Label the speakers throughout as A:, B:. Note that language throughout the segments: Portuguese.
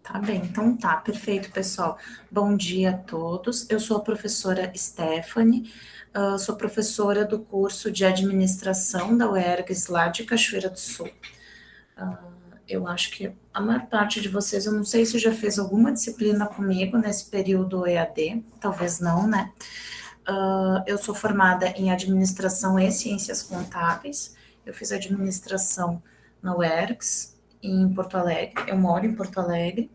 A: Tá bem, então tá, perfeito, pessoal. Bom dia a todos. Eu sou a professora Stephanie, sou professora do curso de administração da UERGS lá de Cachoeira do Sul. Eu acho que a maior parte de vocês, eu não sei se já fez alguma disciplina comigo nesse período EAD, talvez não, né? Eu sou formada em administração e ciências contábeis. Eu fiz administração na UERGS, em Porto Alegre. Eu moro em Porto Alegre.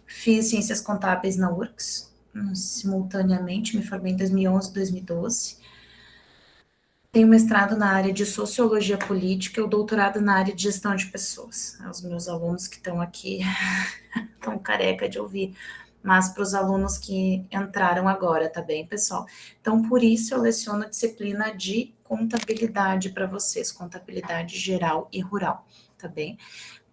A: Fiz ciências contábeis na URGS, simultaneamente, me formei em 2011 e 2012. Tenho mestrado na área de sociologia política e o doutorado na área de gestão de pessoas. Os meus alunos que estão aqui estão careca de ouvir, mas para os alunos que entraram agora, tá bem, pessoal? Então, por isso eu leciono disciplina de contabilidade para vocês, contabilidade geral e rural, tá bem?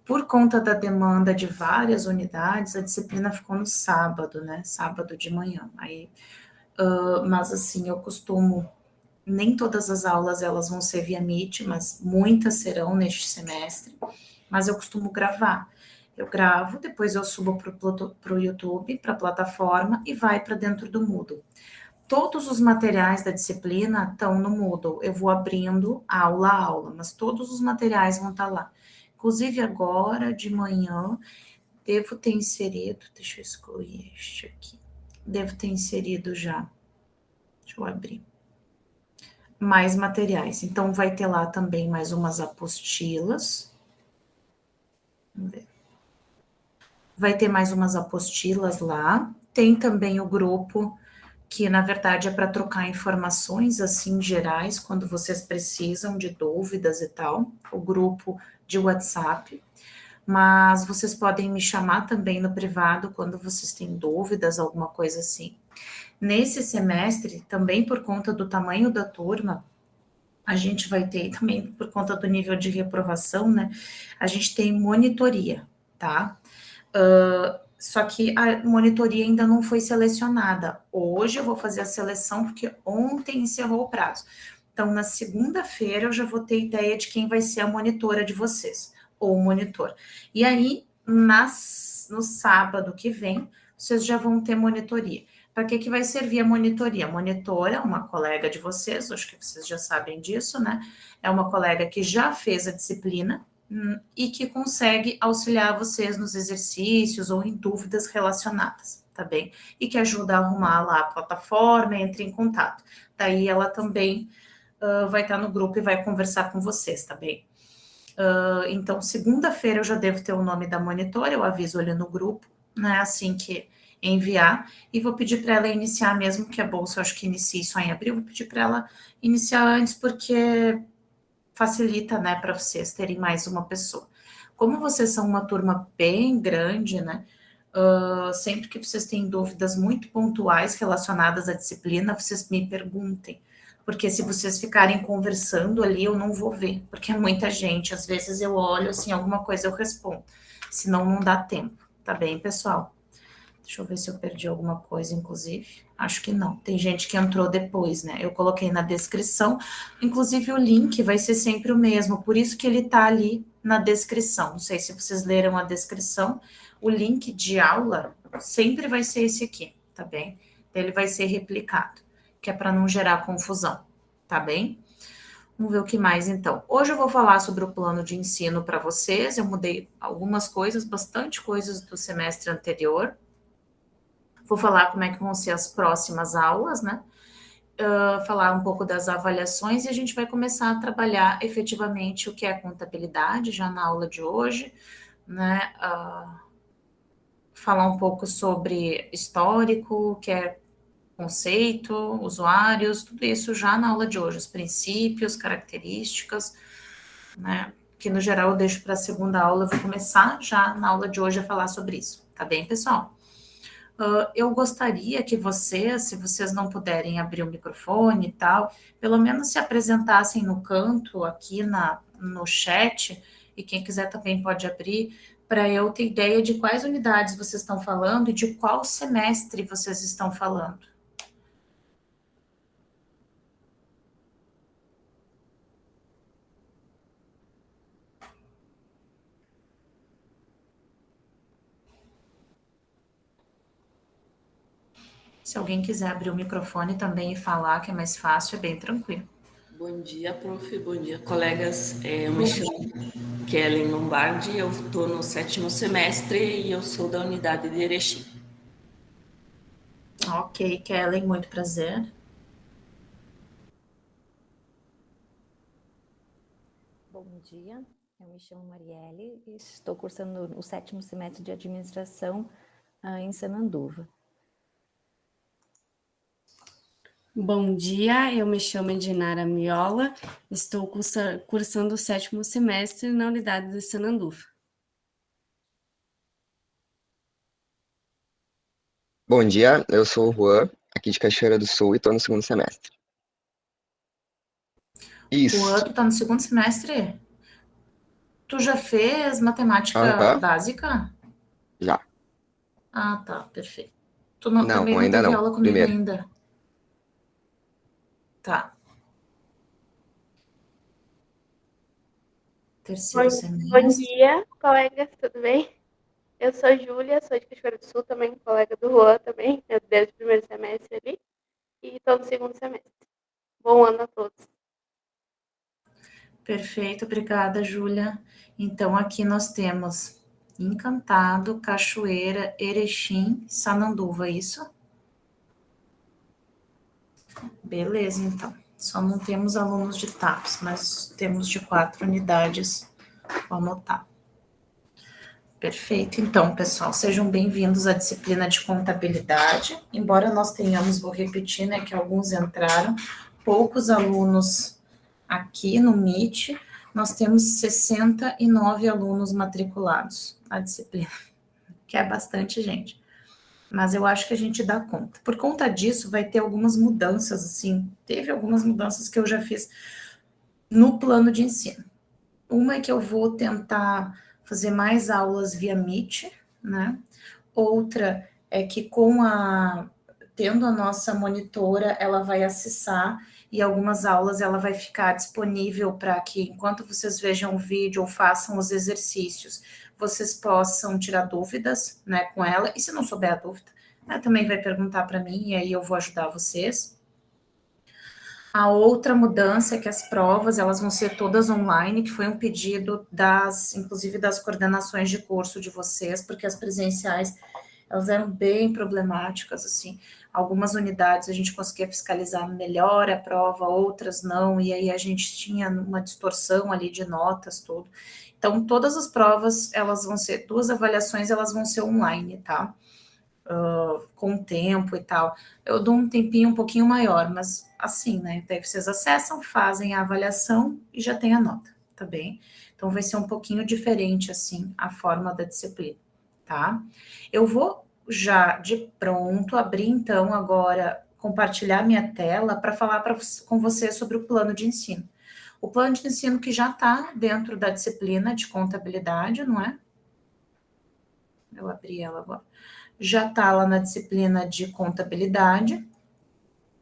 A: Por conta da demanda de várias unidades, a disciplina ficou no sábado, né? Sábado de manhã. Aí, mas assim, eu costumo, nem todas as aulas elas vão ser via Meet, mas muitas serão neste semestre. Mas eu costumo gravar. Eu gravo, depois eu subo para o YouTube, para a plataforma e vai para dentro do Moodle. Todos os materiais da disciplina estão no Moodle. Eu vou abrindo aula a aula, mas todos os materiais vão estar lá. Inclusive agora de manhã, devo ter inserido, deixa eu excluir este aqui. Devo ter inserido já. Deixa eu abrir. Mais materiais. Então vai ter lá também mais umas apostilas. Vamos ver. Vai ter mais umas apostilas lá. Tem também o grupo que na verdade é para trocar informações assim gerais quando vocês precisam de dúvidas e tal, o grupo de WhatsApp. Mas vocês podem me chamar também no privado quando vocês têm dúvidas, alguma coisa assim. Nesse semestre, também por conta do tamanho da turma, a gente vai ter, também por conta do nível de reprovação, né? A gente tem monitoria, tá? Só que a monitoria ainda não foi selecionada. Hoje eu vou fazer a seleção, porque ontem encerrou o prazo. Então, na segunda-feira, eu já vou ter ideia de quem vai ser a monitora de vocês, ou o monitor. E aí, no sábado que vem, vocês já vão ter monitoria. Para que vai servir a monitoria? A monitora, uma colega de vocês, acho que vocês já sabem disso, né? É uma colega que já fez a disciplina, e que consegue auxiliar vocês nos exercícios ou em dúvidas relacionadas, tá bem? E que ajuda a arrumar lá a plataforma, entre em contato. Daí ela também vai estar no grupo e vai conversar com vocês, tá bem? Então, segunda-feira eu já devo ter o nome da monitora, eu aviso ali no grupo, né? Assim que enviar, e vou pedir para ela iniciar mesmo, que a bolsa eu acho que inicia só em abril, vou pedir para ela iniciar antes, porque facilita, né, para vocês terem mais uma pessoa. Como vocês são uma turma bem grande, né, sempre que vocês têm dúvidas muito pontuais relacionadas à disciplina, vocês me perguntem, porque se vocês ficarem conversando ali, eu não vou ver, porque é muita gente, às vezes eu olho, assim, alguma coisa eu respondo, senão não dá tempo, tá bem, pessoal? Deixa eu ver se eu perdi alguma coisa, inclusive. Acho que não. Tem gente que entrou depois, né? Eu coloquei na descrição. Inclusive, o link vai ser sempre o mesmo, por isso que ele tá ali na descrição. Não sei se vocês leram a descrição. O link de aula sempre vai ser esse aqui, tá bem? Ele vai ser replicado, que é para não gerar confusão, tá bem? Vamos ver o que mais então. Hoje eu vou falar sobre o plano de ensino para vocês. Eu mudei algumas coisas, bastante coisas do semestre anterior. Vou falar como é que vão ser as próximas aulas, né? Falar um pouco das avaliações e a gente vai começar a trabalhar efetivamente o que é contabilidade já na aula de hoje, né? Falar um pouco sobre histórico, o que é conceito, usuários, tudo isso já na aula de hoje, os princípios, características, né? Que no geral eu deixo para a segunda aula, eu vou começar já na aula de hoje a falar sobre isso, tá bem, pessoal? Eu gostaria que vocês, se vocês não puderem abrir o microfone e tal, pelo menos se apresentassem no canto aqui no chat, e quem quiser também pode abrir, para eu ter ideia de quais unidades vocês estão falando e de qual semestre vocês estão falando. Se alguém quiser abrir o microfone também e falar, que é mais fácil, é bem tranquilo.
B: Bom dia, prof. Bom dia, colegas. Eu me chamo Kellen Lombardi, eu estou no 7º semestre e eu sou da unidade de Erechim.
A: Ok, Kellen, muito prazer.
C: Bom dia, eu me chamo Marielle e estou cursando o 7º semestre de administração em Sananduva.
D: Bom dia, eu me chamo Edinara Miola, estou cursando o 7º semestre na unidade de Sananduva.
E: Bom dia, eu sou o Juan, aqui de Cachoeira do Sul e estou no 2º semestre.
A: Juan,
E: Isso.
A: tu tá no 2º semestre? Tu já fez matemática
E: Aham,
A: básica?
E: já.
A: Ah, tá, perfeito.
E: Não,
A: Também não
E: ainda
A: teve
E: não.
A: aula comigo
E: Primeiro.
A: ainda. Tá. Terceiro
F: Bom
A: semestre.
F: dia, colegas, tudo bem? Eu sou Júlia, sou de Cachoeira do Sul, também colega do Juan também, eu desde o primeiro semestre ali, e estou no 2º semestre. Bom ano a todos.
A: Perfeito, obrigada, Júlia. Então, aqui nós temos Encantado, Cachoeira, Erechim, Sananduva, isso? Beleza, então. Só não temos alunos de TAPS, mas temos de 4 unidades. Vou anotar. Perfeito. Então, pessoal, sejam bem-vindos à disciplina de contabilidade. Embora nós tenhamos, vou repetir, né, que alguns entraram, poucos alunos aqui no Meet, nós temos 69 alunos matriculados na disciplina, que é bastante gente. Mas eu acho que a gente dá conta. Por conta disso, vai ter algumas mudanças, assim, teve algumas mudanças que eu já fiz no plano de ensino. Uma é que eu vou tentar fazer mais aulas via Meet, né? Outra é que tendo a nossa monitora, ela vai acessar e algumas aulas ela vai ficar disponível para que enquanto vocês vejam o vídeo ou façam os exercícios, vocês possam tirar dúvidas, né, com ela. E se não souber a dúvida, ela também vai perguntar para mim e aí eu vou ajudar vocês. A outra mudança é que as provas, elas vão ser todas online, que foi um pedido inclusive das coordenações de curso de vocês, porque as presenciais, elas eram bem problemáticas, assim. Algumas unidades a gente conseguia fiscalizar melhor a prova, outras não, e aí a gente tinha uma distorção ali de notas, tudo. Então, todas as provas, elas vão ser, 2 avaliações, elas vão ser online, tá? Com o tempo e tal. Eu dou um tempinho um pouquinho maior, mas assim, né? Daí vocês acessam, fazem a avaliação e já tem a nota, tá bem? Então vai ser um pouquinho diferente, assim, a forma da disciplina, tá? Eu vou já de pronto abrir, então, agora, compartilhar minha tela para falar com você sobre o plano de ensino. O plano de ensino que já está dentro da disciplina de contabilidade, não é? Eu abri ela agora. Já está lá na disciplina de contabilidade.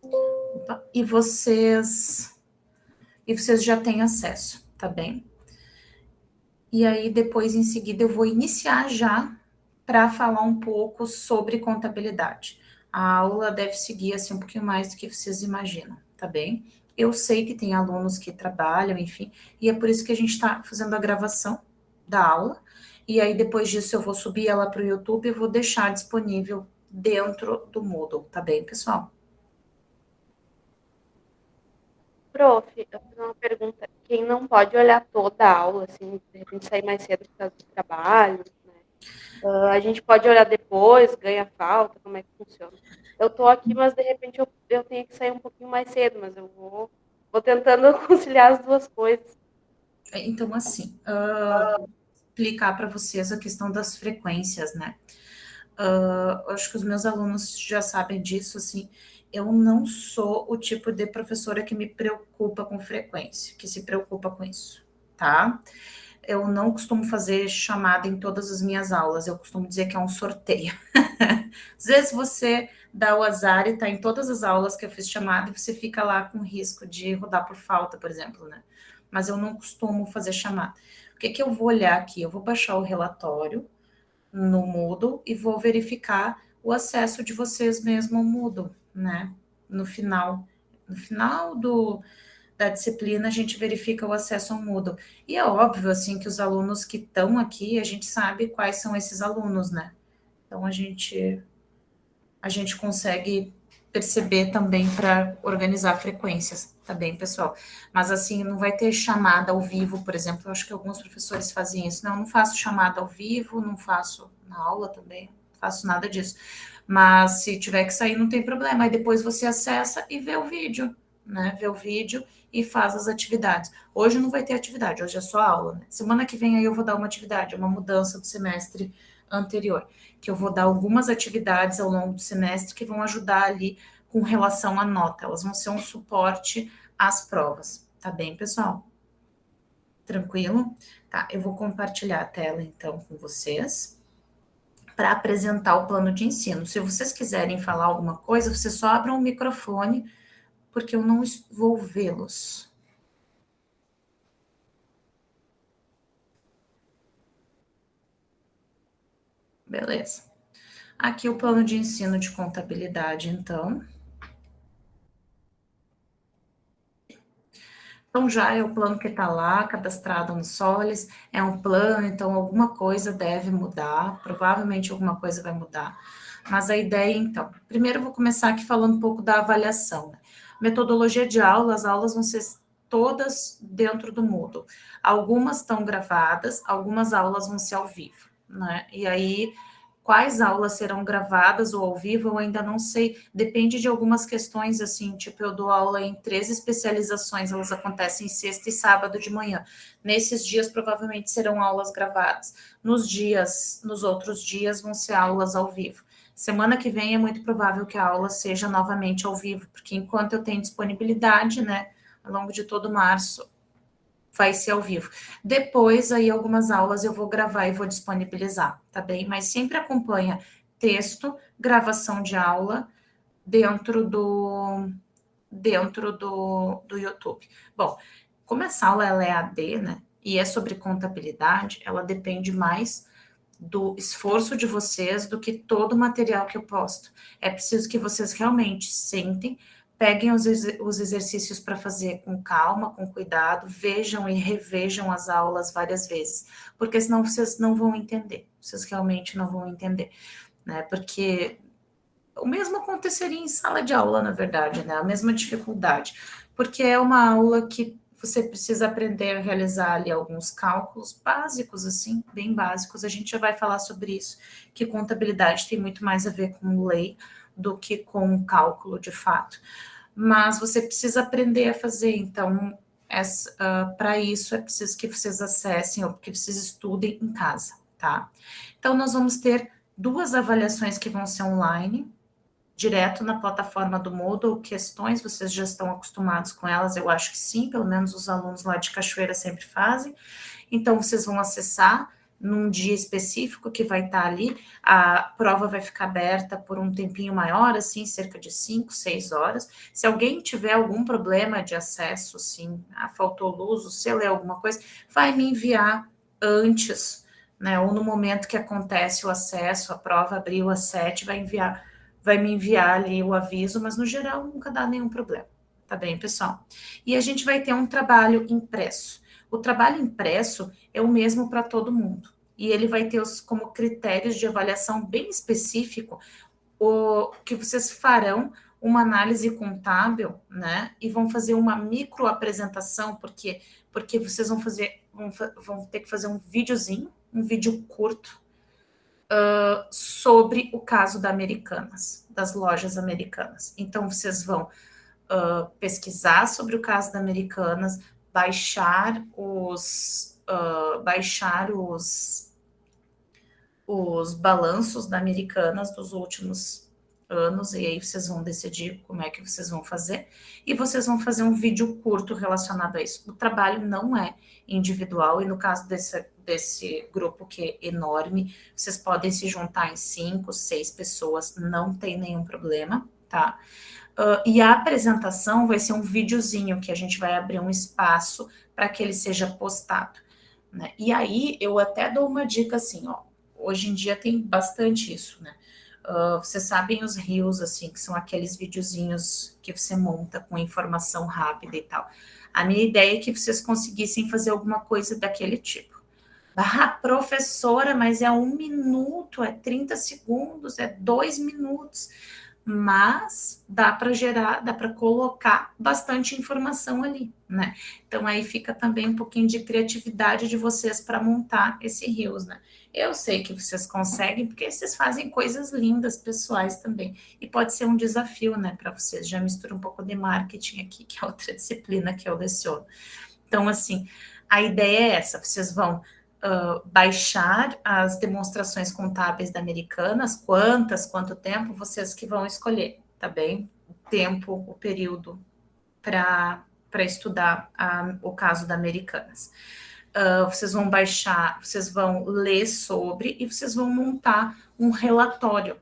A: Opa, e vocês já têm acesso, tá bem? E aí, depois, em seguida, eu vou iniciar já para falar um pouco sobre contabilidade. A aula deve seguir assim um pouquinho mais do que vocês imaginam, tá bem? Eu sei que tem alunos que trabalham, enfim, e é por isso que a gente está fazendo a gravação da aula. E aí, depois disso, eu vou subir ela para o YouTube e vou deixar disponível dentro do Moodle, tá bem, pessoal?
F: Prof, eu vou fazer uma pergunta. Quem não pode olhar toda a aula, assim, de repente sair mais cedo por causa do trabalho, né? A gente pode olhar depois, ganha falta, como é que funciona? Eu tô aqui, mas de repente eu tenho que sair um pouquinho mais cedo, mas eu vou tentando conciliar as duas coisas.
A: Então, assim, explicar para vocês a questão das frequências, né? Acho que os meus alunos já sabem disso, assim, eu não sou o tipo de professora que me preocupa com frequência, que se preocupa com isso, tá? Eu não costumo fazer chamada em todas as minhas aulas, eu costumo dizer que é um sorteio. Às vezes você dá o azar e tá em todas as aulas que eu fiz chamada e você fica lá com risco de rodar por falta, por exemplo, né? Mas eu não costumo fazer chamada. O que que eu vou olhar aqui? Eu vou baixar o relatório no Moodle e vou verificar o acesso de vocês mesmo ao Moodle, né? No final da disciplina, a gente verifica o acesso ao Moodle. E é óbvio, assim, que os alunos que estão aqui, a gente sabe quais são esses alunos, né? Então, a gente consegue perceber também para organizar frequências, tá bem, pessoal? Mas, assim, não vai ter chamada ao vivo, por exemplo, eu acho que alguns professores fazem isso. Não faço chamada ao vivo, não faço na aula também, não faço nada disso. Mas, se tiver que sair, não tem problema. Aí, depois você acessa e vê o vídeo, né? Vê o vídeo e faz as atividades. Hoje não vai ter atividade, hoje é só aula, né? Semana que vem aí eu vou dar uma atividade, uma mudança do semestre anterior, que eu vou dar algumas atividades ao longo do semestre que vão ajudar ali com relação à nota. Elas vão ser um suporte às provas, tá bem, pessoal? Tranquilo? Tá, eu vou compartilhar a tela então com vocês para apresentar o plano de ensino. Se vocês quiserem falar alguma coisa, vocês só abram o microfone, porque eu não vou vê-los. Beleza. Aqui o plano de ensino de contabilidade, então. Então, já é o plano que está lá, cadastrado no Solis, é um plano, então alguma coisa deve mudar, provavelmente alguma coisa vai mudar. Mas a ideia, então, primeiro eu vou começar aqui falando um pouco da avaliação. Né? Metodologia de aula, as aulas vão ser todas dentro do Moodle. Algumas estão gravadas, algumas aulas vão ser ao vivo, né? E aí, quais aulas serão gravadas ou ao vivo, eu ainda não sei, depende de algumas questões, assim, tipo, eu dou aula em 3 especializações, elas acontecem sexta e sábado de manhã. Nesses dias, provavelmente, serão aulas gravadas. Nos outros dias, vão ser aulas ao vivo. Semana que vem é muito provável que a aula seja novamente ao vivo, porque enquanto eu tenho disponibilidade, né, ao longo de todo março, vai ser ao vivo. Depois, aí, algumas aulas eu vou gravar e vou disponibilizar, tá bem? Mas sempre acompanha texto, gravação de aula dentro do YouTube. Bom, como essa aula ela é AD, né, e é sobre contabilidade, ela depende mais do esforço de vocês do que todo o material que eu posto. É preciso que vocês realmente sentem, peguem os exercícios para fazer com calma, com cuidado, vejam e revejam as aulas várias vezes, porque senão vocês não vão entender, vocês realmente não vão entender, né? Porque o mesmo aconteceria em sala de aula, na verdade, né? A mesma dificuldade, porque é uma aula que você precisa aprender a realizar ali alguns cálculos básicos, assim, bem básicos. A gente já vai falar sobre isso, que contabilidade tem muito mais a ver com lei do que com cálculo de fato. Mas você precisa aprender a fazer, então, para isso é preciso que vocês acessem ou que vocês estudem em casa, tá? Então, nós vamos ter 2 avaliações que vão ser online, direto na plataforma do Moodle, questões, vocês já estão acostumados com elas, eu acho que sim, pelo menos os alunos lá de Cachoeira sempre fazem. Então, vocês vão acessar num dia específico que vai estar ali, a prova vai ficar aberta por um tempinho maior, assim, cerca de 5, 6 horas. Se alguém tiver algum problema de acesso, assim, faltou luz, o selo é alguma coisa, vai me enviar antes, né, ou no momento que acontece o acesso, a prova abriu às 7, vai me enviar ali o aviso, mas no geral nunca dá nenhum problema, tá bem, pessoal? E a gente vai ter um trabalho impresso. O trabalho impresso é o mesmo para todo mundo, e ele vai ter como critérios de avaliação bem específico que vocês farão uma análise contábil, né, e vão fazer uma micro apresentação, porque vocês vão ter que fazer um videozinho, um vídeo curto, sobre o caso da Americanas, das lojas Americanas. Então, vocês vão pesquisar sobre o caso da Americanas, baixar os balanços da Americanas dos últimos anos, e aí vocês vão decidir como é que vocês vão fazer, e vocês vão fazer um vídeo curto relacionado a isso. O trabalho não é individual, e no caso desse grupo que é enorme, vocês podem se juntar em 5, 6 pessoas, não tem nenhum problema, tá? E a apresentação vai ser um videozinho que a gente vai abrir um espaço para que ele seja postado, né? E aí eu até dou uma dica assim, ó, hoje em dia tem bastante isso, né? Vocês sabem os reels, assim, que são aqueles videozinhos que você monta com informação rápida e tal. A minha ideia é que vocês conseguissem fazer alguma coisa daquele tipo. Ah, professora, mas é 1 minuto, é 30 segundos, é 2 minutos. Mas dá para gerar, dá para colocar bastante informação ali, né? Então aí fica também um pouquinho de criatividade de vocês para montar esse reels, né? Eu sei que vocês conseguem, porque vocês fazem coisas lindas, pessoais também. E pode ser um desafio, né, para vocês. Já mistura um pouco de marketing aqui, que é outra disciplina que eu leciono. Então, assim, a ideia é essa: vocês vão baixar as demonstrações contábeis da Americanas, quanto tempo, vocês que vão escolher, tá bem? O tempo, o período para estudar o caso da Americanas. Vocês vão baixar, vocês vão ler sobre e vocês vão montar um relatório,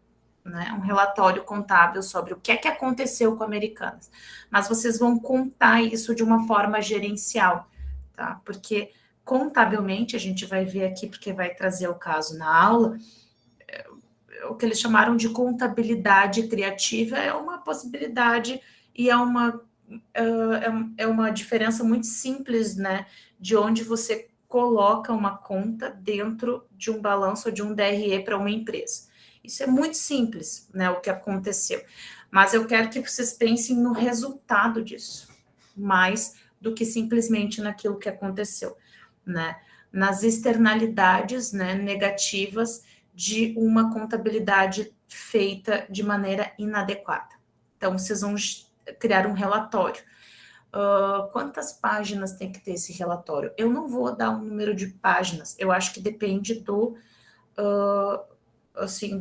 A: né? Um relatório contábil sobre o que é que aconteceu com a Americanas. Mas vocês vão contar isso de uma forma gerencial, tá? Porque contabilmente, a gente vai ver aqui, porque vai trazer o caso na aula, o que eles chamaram de contabilidade criativa é uma possibilidade e é uma diferença muito simples, né, de onde você coloca uma conta dentro de um balanço ou de um DRE para uma empresa. Isso é muito simples, né, o que aconteceu. Mas eu quero que vocês pensem no resultado disso, mais do que simplesmente naquilo que aconteceu, né? Nas externalidades, né, negativas de uma contabilidade feita de maneira inadequada. Então, vocês vão criar um relatório. Quantas páginas tem que ter esse relatório? Eu não vou dar um número de páginas, eu acho que depende do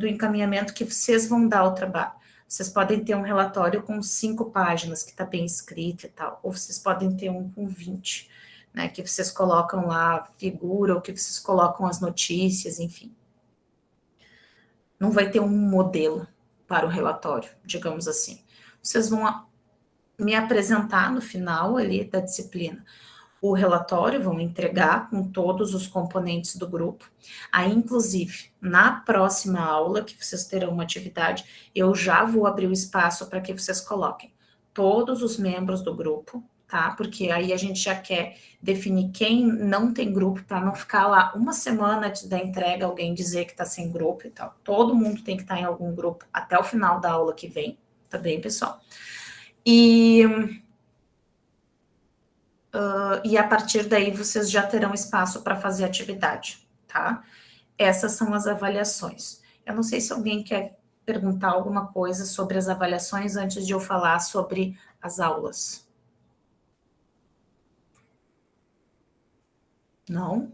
A: encaminhamento que vocês vão dar ao trabalho. Vocês podem ter um relatório com 5 páginas, que está bem escrito e tal, ou vocês podem ter um com 20, né, que vocês colocam lá a figura, ou que vocês colocam as notícias, enfim. Não vai ter um modelo para o relatório, digamos assim. Vocês vão me apresentar no final ali da disciplina o relatório, vão entregar com todos os componentes do grupo. Aí, inclusive, na próxima aula, que vocês terão uma atividade, eu já vou abrir o espaço para que vocês coloquem todos os membros do grupo, tá? Porque aí a gente já quer definir quem não tem grupo, para não ficar lá uma semana antes da entrega, alguém dizer que está sem grupo e tal. Todo mundo tem que estar em algum grupo até o final da aula que vem, tá bem, pessoal? E a partir daí vocês já terão espaço para fazer atividade, tá? Essas são as avaliações. Eu não sei se alguém quer perguntar alguma coisa sobre as avaliações antes de eu falar sobre as aulas. Não?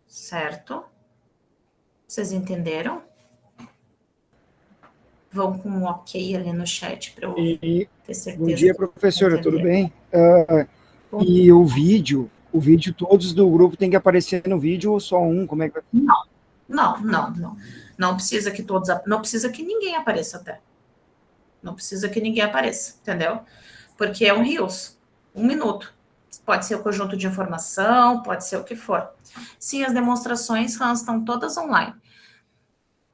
A: Certo? Vocês entenderam? Vão com um ok ali no chat para eu ter certeza.
G: Bom dia, professora, tudo bem? E o vídeo, todos do grupo tem que aparecer no vídeo ou só um? Como é que vai?
A: Não. Não precisa que todos, não precisa que ninguém apareça até. Não precisa que ninguém apareça, entendeu? Porque é um Reels, 1 minuto. Pode ser o conjunto de informação, pode ser o que for. Sim, as demonstrações estão todas online.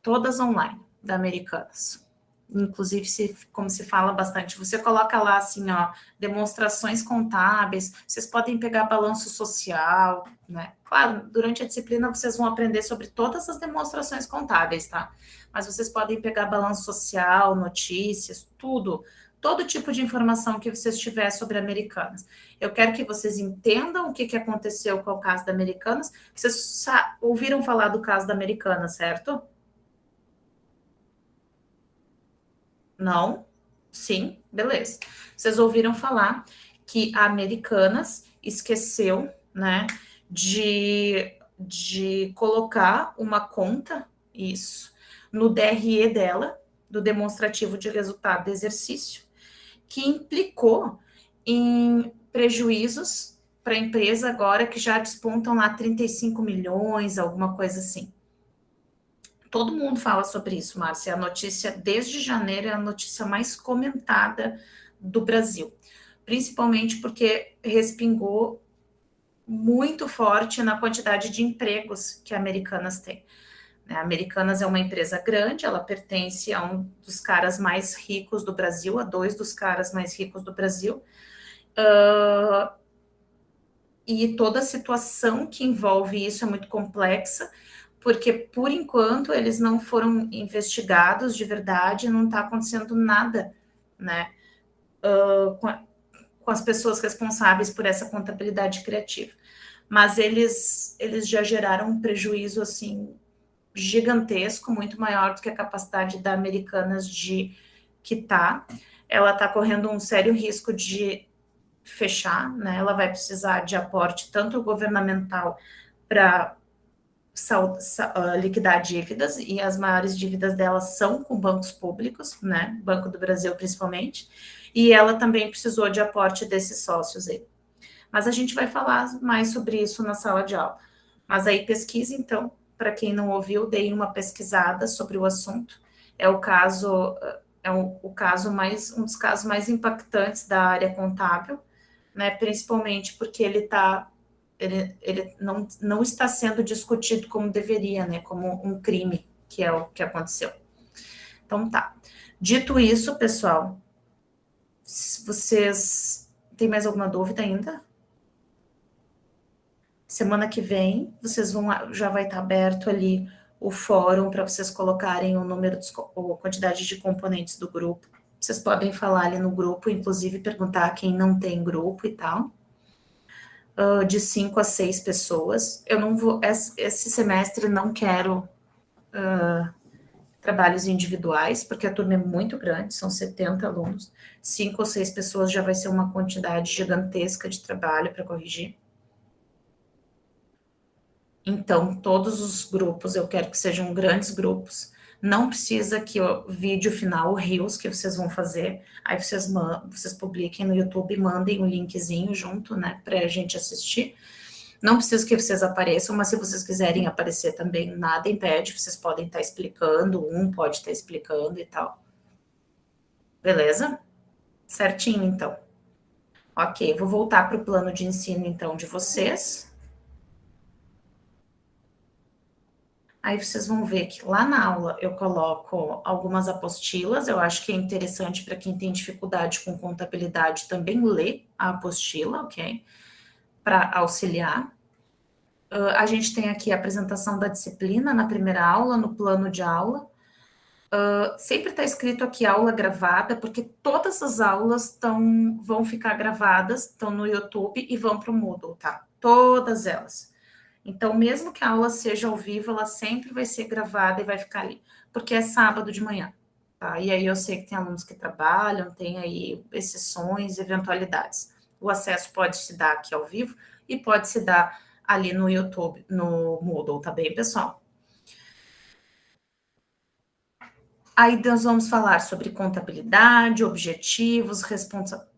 A: Todas online, da Americanas. Inclusive, como se fala bastante, você coloca lá assim, ó, demonstrações contábeis, vocês podem pegar balanço social, né? Claro, durante a disciplina vocês vão aprender sobre todas as demonstrações contábeis, tá? Mas vocês podem pegar balanço social, notícias, tudo, todo tipo de informação que vocês tiverem sobre Americanas. Eu quero que vocês entendam o que aconteceu com o caso da Americanas. Vocês ouviram falar do caso da Americanas, certo? Não? Sim? Beleza. Vocês ouviram falar que a Americanas esqueceu, né, de colocar uma conta, isso, no DRE dela, do demonstrativo de resultado do exercício, que implicou em prejuízos para a empresa agora que já despontam lá 35 milhões, alguma coisa assim. Todo mundo fala sobre isso, Márcia. A notícia, desde janeiro, é a notícia mais comentada do Brasil. Principalmente porque respingou muito forte na quantidade de empregos que a Americanas tem. A Americanas é uma empresa grande, ela pertence a um dos caras mais ricos do Brasil, a 2 dos caras mais ricos do Brasil, e toda a situação que envolve isso é muito complexa, porque, por enquanto, eles não foram investigados de verdade, não está acontecendo nada, né, com as pessoas responsáveis por essa contabilidade criativa. Mas eles já geraram um prejuízo, assim, gigantesco, muito maior do que a capacidade da Americanas de quitar. Ela está correndo um sério risco de fechar, né? Ela vai precisar de aporte tanto governamental para liquidar dívidas, e as maiores dívidas dela são com bancos públicos, né? Banco do Brasil principalmente, e ela também precisou de aporte desses sócios aí. Mas a gente vai falar mais sobre isso na sala de aula. Mas aí pesquisa, então, para quem não ouviu, dei uma pesquisada sobre o assunto. É o caso, um dos casos mais impactantes da área contábil, né? Principalmente porque ele não está sendo discutido como deveria, né? Como um crime, que é o que aconteceu. Então tá. Dito isso, pessoal, vocês têm mais alguma dúvida ainda? Semana que vem, já vai estar aberto ali o fórum para vocês colocarem o número, a quantidade de componentes do grupo. Vocês podem falar ali no grupo, inclusive perguntar quem não tem grupo e tal. De 5 a 6 pessoas. Eu não vou, esse semestre não quero trabalhos individuais, porque a turma é muito grande, são 70 alunos. 5 ou 6 pessoas já vai ser uma quantidade gigantesca de trabalho para corrigir. Então, todos os grupos, eu quero que sejam grandes grupos. Não precisa que o vídeo final, o Reels que vocês vão fazer, aí vocês publiquem no YouTube, mandem um linkzinho junto, né, para a gente assistir. Não precisa que vocês apareçam, mas se vocês quiserem aparecer também, nada impede, vocês podem estar explicando, pode estar explicando e tal. Beleza? Certinho, então. Ok, vou voltar para o plano de ensino, então, de vocês. Aí vocês vão ver que lá na aula eu coloco algumas apostilas, eu acho que é interessante para quem tem dificuldade com contabilidade também ler a apostila, ok? Para auxiliar. A gente tem aqui a apresentação da disciplina na primeira aula, no plano de aula. Sempre está escrito aqui aula gravada, porque todas as aulas vão ficar gravadas, estão no YouTube e vão para o Moodle, tá? Todas elas. Então, mesmo que a aula seja ao vivo, ela sempre vai ser gravada e vai ficar ali, porque é sábado de manhã, tá? E aí eu sei que tem alunos que trabalham, tem aí exceções, eventualidades. O acesso pode se dar aqui ao vivo e pode se dar ali no YouTube, no Moodle, tá bem, pessoal? Aí nós vamos falar sobre contabilidade, objetivos,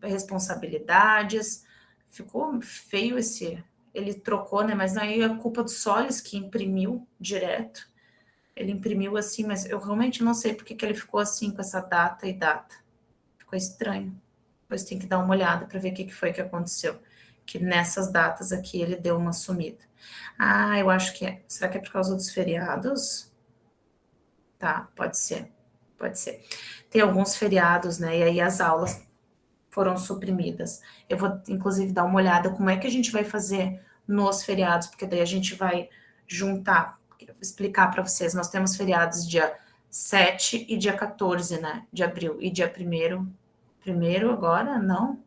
A: responsabilidades. Ficou feio ele trocou, né? Mas aí é culpa do Solis que imprimiu direto. Ele imprimiu assim, mas eu realmente não sei porque que ele ficou assim com essa data e data. Ficou estranho. Depois tem que dar uma olhada para ver o que foi que aconteceu. Que nessas datas aqui ele deu uma sumida. Ah, eu acho que é. Será que é por causa dos feriados? Tá, pode ser. Pode ser. Tem alguns feriados, né? E aí as aulas foram suprimidas. Eu vou, inclusive, dar uma olhada como é que a gente vai fazer nos feriados, porque daí a gente vai juntar, vou explicar para vocês. Nós temos feriados dia 7 e dia 14, né, de abril, e dia 1º agora, não,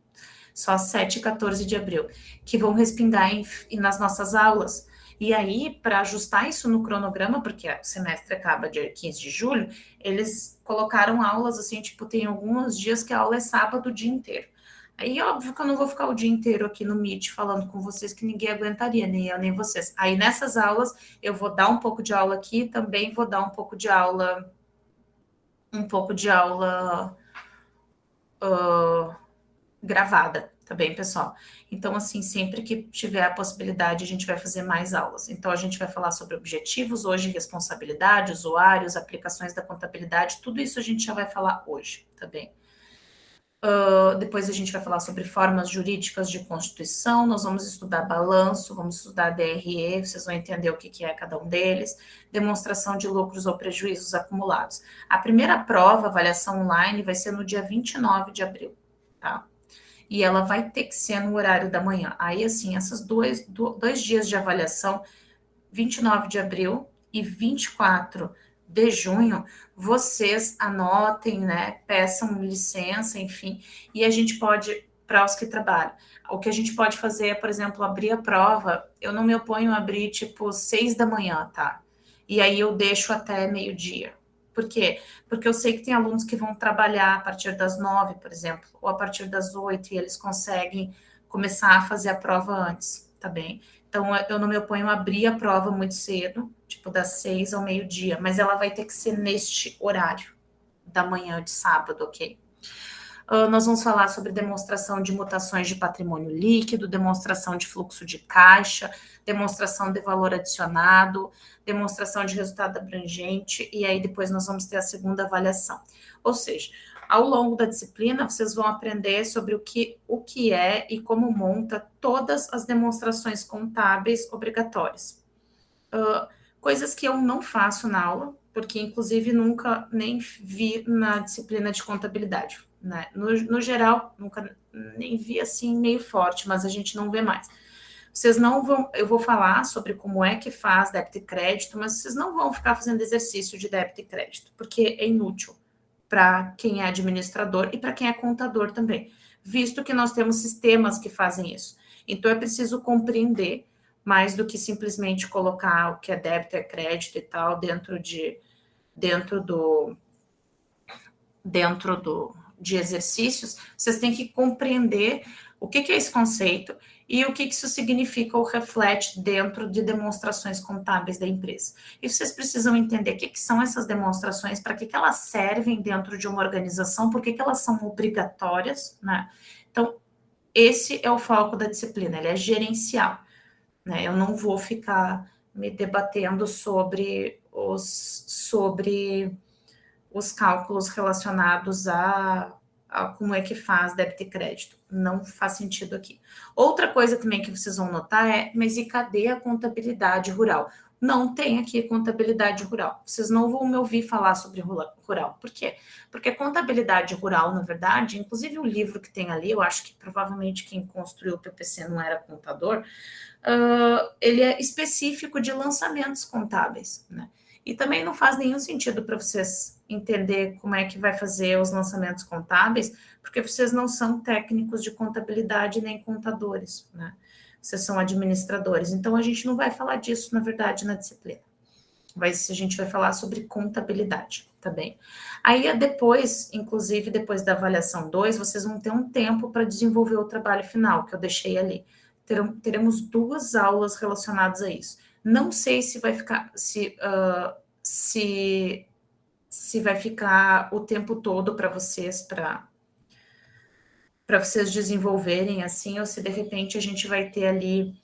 A: só 7 e 14 de abril, que vão respingar nas nossas aulas. E aí, para ajustar isso no cronograma, porque o semestre acaba dia 15 de julho, eles colocaram aulas assim, tipo, tem alguns dias que a aula é sábado o dia inteiro. Aí, óbvio que eu não vou ficar o dia inteiro aqui no Meet falando com vocês, que ninguém aguentaria, nem eu, nem vocês. Aí, nessas aulas, eu vou dar um pouco de aula aqui, também vou dar um pouco de aula gravada, tá bem, pessoal? Então, assim, sempre que tiver a possibilidade, a gente vai fazer mais aulas. Então, a gente vai falar sobre objetivos, hoje, responsabilidade, usuários, aplicações da contabilidade, tudo isso a gente já vai falar hoje, tá bem? depois a gente vai falar sobre formas jurídicas de constituição, nós vamos estudar balanço, vamos estudar DRE, vocês vão entender o que é cada um deles, demonstração de lucros ou prejuízos acumulados. A primeira prova, avaliação online, vai ser no dia 29 de abril, tá? E ela vai ter que ser no horário da manhã. Aí, assim, esses dois dias de avaliação, 29 de abril e 24 de junho, vocês anotem, né, peçam licença, enfim, e a gente pode, para os que trabalham, o que a gente pode fazer é, por exemplo, abrir a prova, eu não me oponho a abrir, tipo, 6 da manhã, tá? E aí eu deixo até meio-dia. Por quê? Porque eu sei que tem alunos que vão trabalhar a partir das 9, por exemplo, ou a partir das 8, e eles conseguem começar a fazer a prova antes, tá bem? Então, eu não me oponho a abrir a prova muito cedo, tipo das 6 ao meio-dia, mas ela vai ter que ser neste horário da manhã de sábado, ok? Nós vamos falar sobre demonstração de mutações de patrimônio líquido, demonstração de fluxo de caixa, demonstração de valor adicionado, demonstração de resultado abrangente, e aí depois nós vamos ter a segunda avaliação. Ou seja, ao longo da disciplina, vocês vão aprender sobre o que é e como monta todas as demonstrações contábeis obrigatórias. Coisas que eu não faço na aula, porque inclusive nunca nem vi na disciplina de contabilidade, né? No geral, nunca nem vi assim meio forte, mas a gente não vê mais. Vocês não vão, eu vou falar sobre como é que faz débito e crédito, mas vocês não vão ficar fazendo exercício de débito e crédito, porque é inútil para quem é administrador e para quem é contador também, visto que nós temos sistemas que fazem isso. Então, é preciso compreender mais do que simplesmente colocar o que é débito e crédito e tal dentro de exercícios. Vocês têm que compreender o que é esse conceito e o que isso significa ou reflete dentro de demonstrações contábeis da empresa. E vocês precisam entender o que são essas demonstrações, para que elas servem dentro de uma organização, por que elas são obrigatórias, né? Então, esse é o foco da disciplina, ele é gerencial, né? Eu não vou ficar me debatendo sobre os cálculos relacionados a como é que faz débito e crédito. Não faz sentido aqui. Outra coisa também que vocês vão notar é, mas e cadê a contabilidade rural? Não tem aqui contabilidade rural. Vocês não vão me ouvir falar sobre rural. Por quê? Porque contabilidade rural, na verdade, inclusive o livro que tem ali, eu acho que provavelmente quem construiu o PPC não era contador, ele é específico de lançamentos contábeis, né? E também não faz nenhum sentido para vocês entender como é que vai fazer os lançamentos contábeis, porque vocês não são técnicos de contabilidade nem contadores, né? Vocês são administradores. Então, a gente não vai falar disso, na verdade, na disciplina. A gente vai falar sobre contabilidade, tá bem? Aí, depois, inclusive, depois da avaliação 2, vocês vão ter um tempo para desenvolver o trabalho final, que eu deixei ali. Teremos 2 aulas relacionadas a isso. Não sei se vai ficar, se vai ficar o tempo todo para vocês, para vocês desenvolverem assim, ou se de repente a gente vai ter ali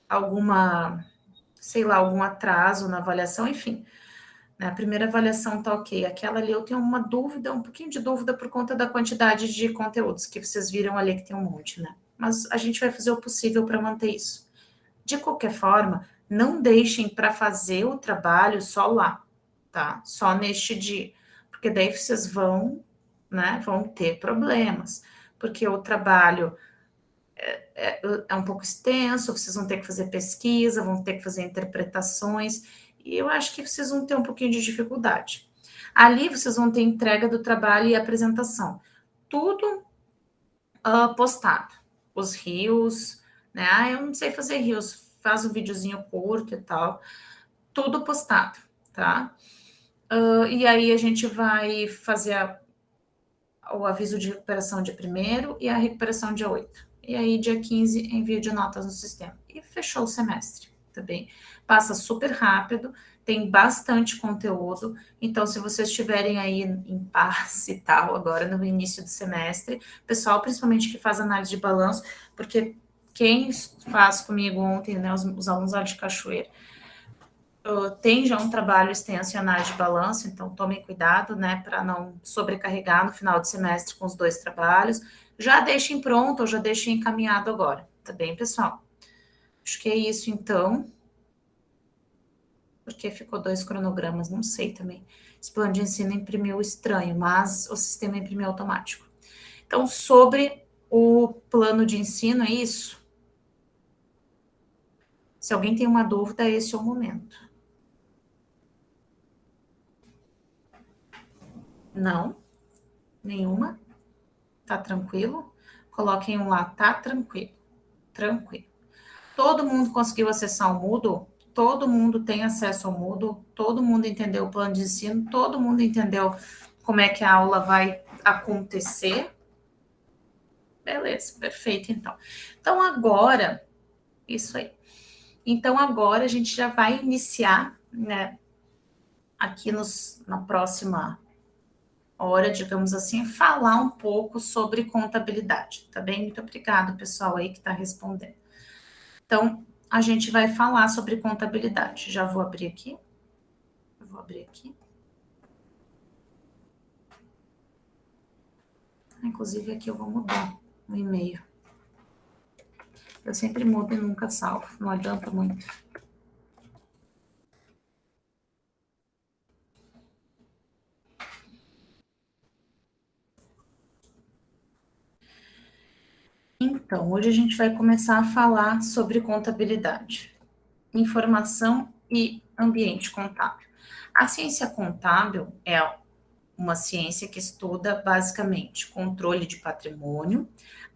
A: algum atraso na avaliação, enfim. A primeira avaliação tá ok, aquela ali eu tenho uma dúvida, um pouquinho de dúvida por conta da quantidade de conteúdos que vocês viram ali, que tem um monte, né? Mas a gente vai fazer o possível para manter isso. De qualquer forma, não deixem para fazer o trabalho só lá, tá? Só neste dia, porque daí vocês vão ter problemas, porque o trabalho é um pouco extenso, vocês vão ter que fazer pesquisa, vão ter que fazer interpretações, e eu acho que vocês vão ter um pouquinho de dificuldade. Ali vocês vão ter entrega do trabalho e apresentação. Tudo postado. Os rios, né? Eu não sei fazer rios, faz um videozinho curto e tal. Tudo postado, tá? E aí a gente vai fazer o aviso de recuperação dia 1º e a recuperação dia 8. E aí dia 15 envio de notas no sistema. E fechou o semestre, tá bem? Passa super rápido, tem bastante conteúdo, então se vocês estiverem aí em paz e tal, agora no início do semestre, pessoal principalmente que faz análise de balanço, porque quem faz comigo ontem, né, os alunos lá de Cachoeira, tem já um trabalho extenso em análise de balanço, então tomem cuidado, né, para não sobrecarregar no final de semestre com os 2 trabalhos. Já deixem pronto ou já deixem encaminhado agora, tá bem, pessoal? Acho que é isso, então. Porque ficou 2 cronogramas, não sei também. Esse plano de ensino imprimiu estranho, mas o sistema imprimiu automático. Então, sobre o plano de ensino, é isso? Se alguém tem uma dúvida, esse é o momento. Não? Nenhuma? Tá tranquilo? Coloquem um lá, tá tranquilo. Tranquilo. Todo mundo conseguiu acessar o Moodle? Todo mundo tem acesso ao Moodle? Todo mundo entendeu o plano de ensino? Todo mundo entendeu como é que a aula vai acontecer? Beleza, perfeito, então. Então, agora, isso aí. Então, agora a gente já vai iniciar, né, aqui na próxima hora, digamos assim, falar um pouco sobre contabilidade, tá bem? Muito obrigado, pessoal aí que está respondendo. Então, a gente vai falar sobre contabilidade. Já vou abrir aqui. Inclusive, aqui eu vou mudar o e-mail. Eu sempre mudo e nunca salvo, não adianta muito. Então, hoje a gente vai começar a falar sobre contabilidade, informação e ambiente contábil. A ciência contábil é uma ciência que estuda basicamente controle de patrimônio,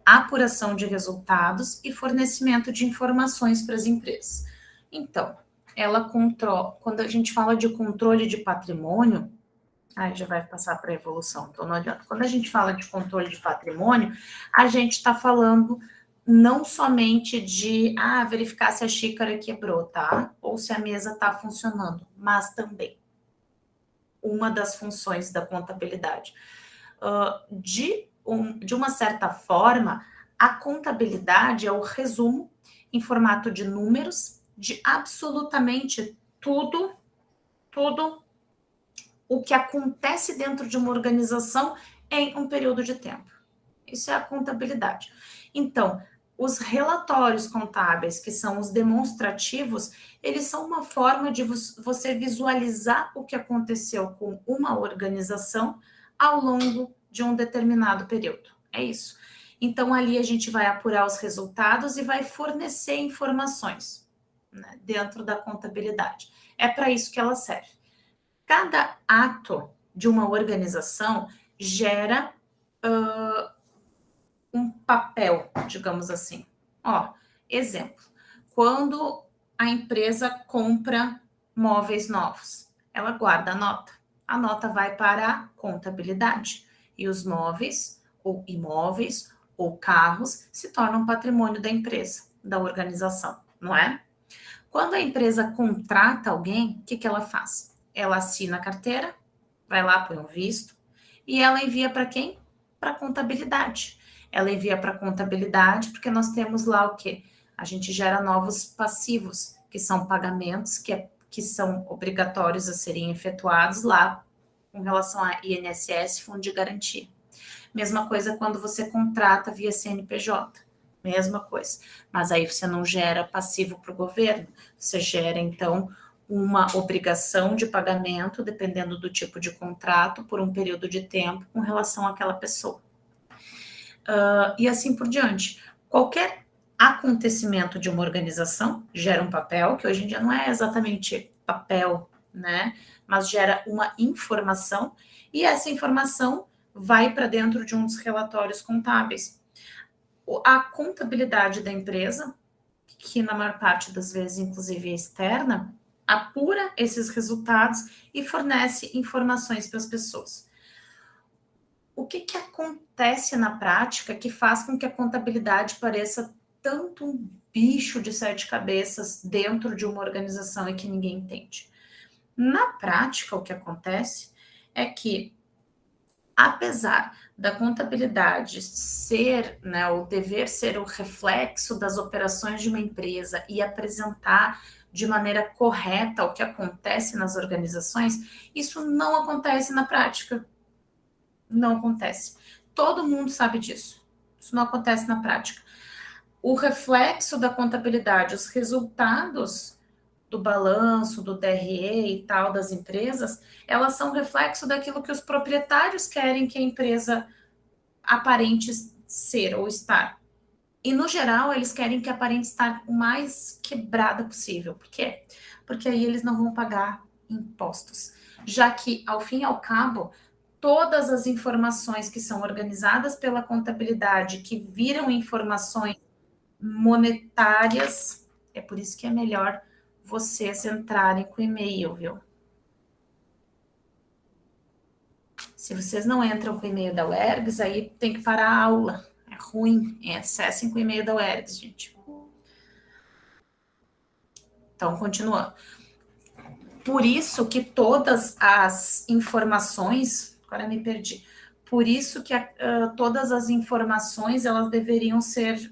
A: apuração de resultados e fornecimento de informações para as empresas. Então, ela controla, quando a gente fala de controle de patrimônio, aí já vai passar para a evolução, então não adianta. Quando a gente fala de controle de patrimônio, a gente está falando não somente de verificar se a xícara quebrou, tá? Ou se a mesa está funcionando, mas também uma das funções da contabilidade. De uma certa forma, a contabilidade é o resumo em formato de números de absolutamente tudo o que acontece dentro de uma organização em um período de tempo. Isso é a contabilidade. Então, os relatórios contábeis, que são os demonstrativos, eles são uma forma de você visualizar o que aconteceu com uma organização ao longo de um determinado período. É isso. Então, ali a gente vai apurar os resultados e vai fornecer informações, né, dentro da contabilidade. É para isso que ela serve. Cada ato de uma organização gera um papel, digamos assim. Exemplo, quando a empresa compra móveis novos, ela guarda a nota vai para a contabilidade, e os móveis, ou imóveis, ou carros, se tornam patrimônio da empresa, da organização, não é? Quando a empresa contrata alguém, o que ela faz? Ela assina a carteira, vai lá, põe um visto, e ela envia para quem? Para a contabilidade. Ela envia para a contabilidade porque nós temos lá o quê? A gente gera novos passivos, que são pagamentos que são obrigatórios a serem efetuados lá com relação a INSS, Fundo de Garantia. Mesma coisa quando você contrata via CNPJ. Mesma coisa. Mas aí você não gera passivo para o governo, você gera, então, uma obrigação de pagamento, dependendo do tipo de contrato, por um período de tempo com relação àquela pessoa. E assim por diante. Qualquer acontecimento de uma organização gera um papel, que hoje em dia não é exatamente papel, né? Mas gera uma informação, e essa informação vai para dentro de um dos relatórios contábeis. A contabilidade da empresa, que na maior parte das vezes, inclusive, é externa, apura esses resultados e fornece informações para as pessoas. O que acontece na prática que faz com que a contabilidade pareça tanto um bicho de 7 cabeças dentro de uma organização e que ninguém entende? Na prática, o que acontece é que, apesar da contabilidade ser, né, o dever ser o reflexo das operações de uma empresa e apresentar de maneira correta o que acontece nas organizações, isso não acontece na prática. Não acontece. Todo mundo sabe disso. Isso não acontece na prática. O reflexo da contabilidade, os resultados do balanço, do DRE e tal das empresas, elas são reflexo daquilo que os proprietários querem que a empresa aparente ser ou estar. E, no geral, eles querem que aparente estar o mais quebrada possível. Por quê? Porque aí eles não vão pagar impostos. Já que, ao fim e ao cabo, todas as informações que são organizadas pela contabilidade, que viram informações monetárias, é por isso que é melhor vocês entrarem com e-mail, viu? Se vocês não entram com o e-mail da UERGS, aí tem que parar a aula. É ruim. Acessem com o e-mail da UERGS, gente. Então, continuando. Por isso que todas as informações... Agora me perdi. Por isso que todas as informações, elas deveriam ser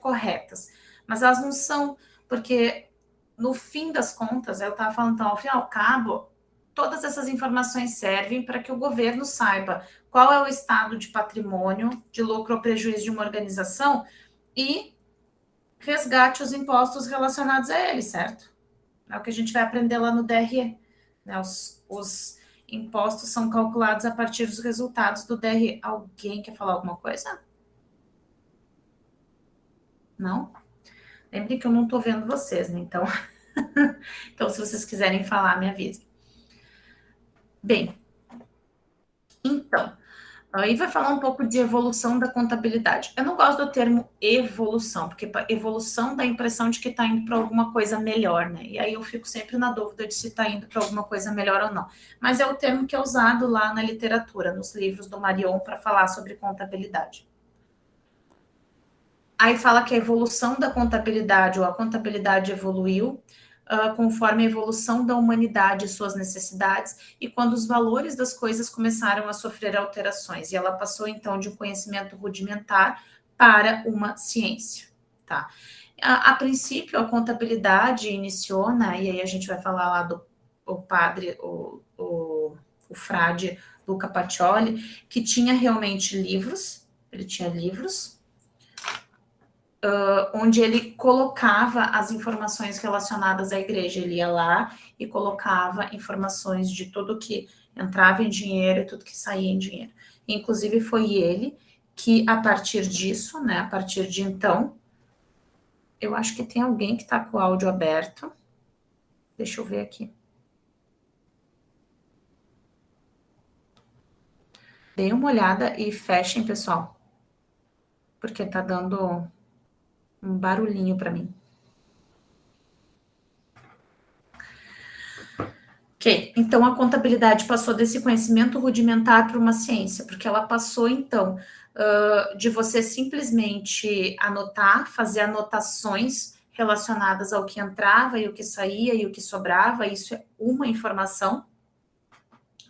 A: corretas. Mas elas não são, porque no fim das contas, eu estava falando, então, ao fim e ao cabo, todas essas informações servem para que o governo saiba qual é o estado de patrimônio, de lucro ou prejuízo de uma organização e resgate os impostos relacionados a ele, certo? É o que a gente vai aprender lá no DRE. Né? Os impostos são calculados a partir dos resultados do DRE. Alguém quer falar alguma coisa? Não? Lembrem que eu não estou vendo vocês, né? Então, então, se vocês quiserem falar, me avisem. Bem, então, aí vai falar um pouco de evolução da contabilidade. Eu não gosto do termo evolução, porque evolução dá a impressão de que está indo para alguma coisa melhor, né? E aí eu fico sempre na dúvida de se está indo para alguma coisa melhor ou não. Mas é o termo que é usado lá na literatura, nos livros do Marion, para falar sobre contabilidade. Aí fala que a evolução da contabilidade, ou a contabilidade evoluiu, conforme a evolução da humanidade e suas necessidades, e quando os valores das coisas começaram a sofrer alterações, e ela passou, então, de um conhecimento rudimentar para uma ciência, tá? A princípio, a contabilidade iniciou, né, e aí a gente vai falar lá do padre, o frade Luca Pacioli, que tinha realmente livros, ele tinha livros, onde ele colocava as informações relacionadas à igreja. Ele ia lá e colocava informações de tudo que entrava em dinheiro e tudo que saía em dinheiro. Inclusive, foi ele que, a partir disso, né, a partir de então, eu acho que tem alguém que está com o áudio aberto. Deixa eu ver aqui. Deem uma olhada e fechem, pessoal, porque está dando um barulhinho para mim. Ok, então a contabilidade passou desse conhecimento rudimentar para uma ciência, porque ela passou, então, de você simplesmente anotar, fazer anotações relacionadas ao que entrava e o que saía e o que sobrava, isso é uma informação,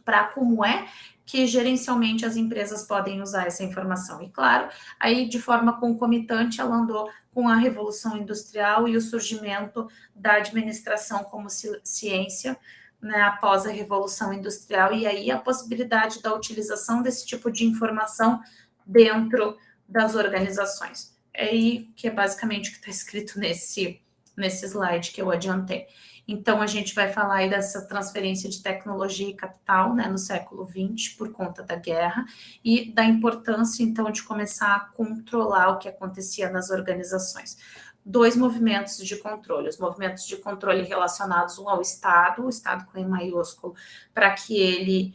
A: para como é que gerencialmente as empresas podem usar essa informação. E claro, aí de forma concomitante ela andou com a Revolução Industrial e o surgimento da administração como ciência, né, após a Revolução Industrial, e aí a possibilidade da utilização desse tipo de informação dentro das organizações. É aí que é basicamente o que está escrito nesse slide que eu adiantei. Então, a gente vai falar aí dessa transferência de tecnologia e capital, né, no século XX, por conta da guerra, e da importância, então, de começar a controlar o que acontecia nas organizações. Dois movimentos de controle, os movimentos de controle relacionados ao Estado, o Estado com E maiúsculo, para que ele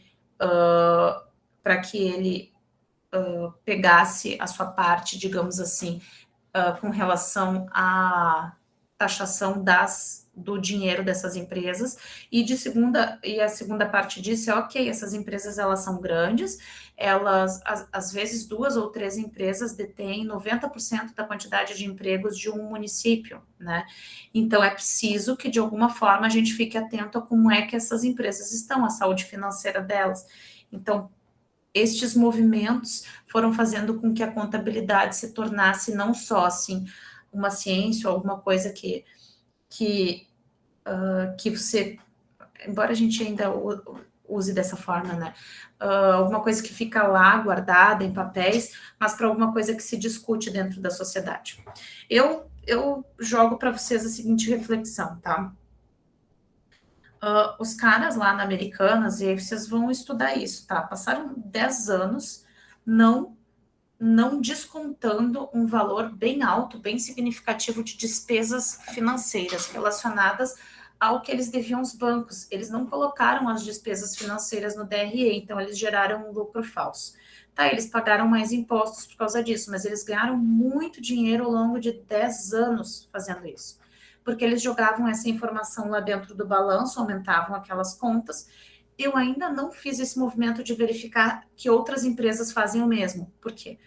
A: pegasse a sua parte, digamos assim, com relação à taxação do dinheiro dessas empresas, e a segunda parte disso é, ok, essas empresas, elas são grandes, elas, às vezes, 2 ou 3 empresas detêm 90% da quantidade de empregos de um município, né? Então, é preciso que, de alguma forma, a gente fique atento a como é que essas empresas estão, a saúde financeira delas. Então, estes movimentos foram fazendo com que a contabilidade se tornasse não só, assim, uma ciência ou alguma coisa que que você, embora a gente ainda use dessa forma, né? Alguma coisa que fica lá guardada em papéis, mas para alguma coisa que se discute dentro da sociedade. Eu jogo para vocês a seguinte reflexão, tá? Os caras lá na Americanas, e aí vocês vão estudar isso, tá? Passaram 10 anos não descontando um valor bem alto, bem significativo de despesas financeiras relacionadas ao que eles deviam aos bancos. Eles não colocaram as despesas financeiras no DRE, então eles geraram um lucro falso. Tá, eles pagaram mais impostos por causa disso, mas eles ganharam muito dinheiro ao longo de 10 anos fazendo isso. Porque eles jogavam essa informação lá dentro do balanço, aumentavam aquelas contas. Eu ainda não fiz esse movimento de verificar que outras empresas fazem o mesmo. Por quê?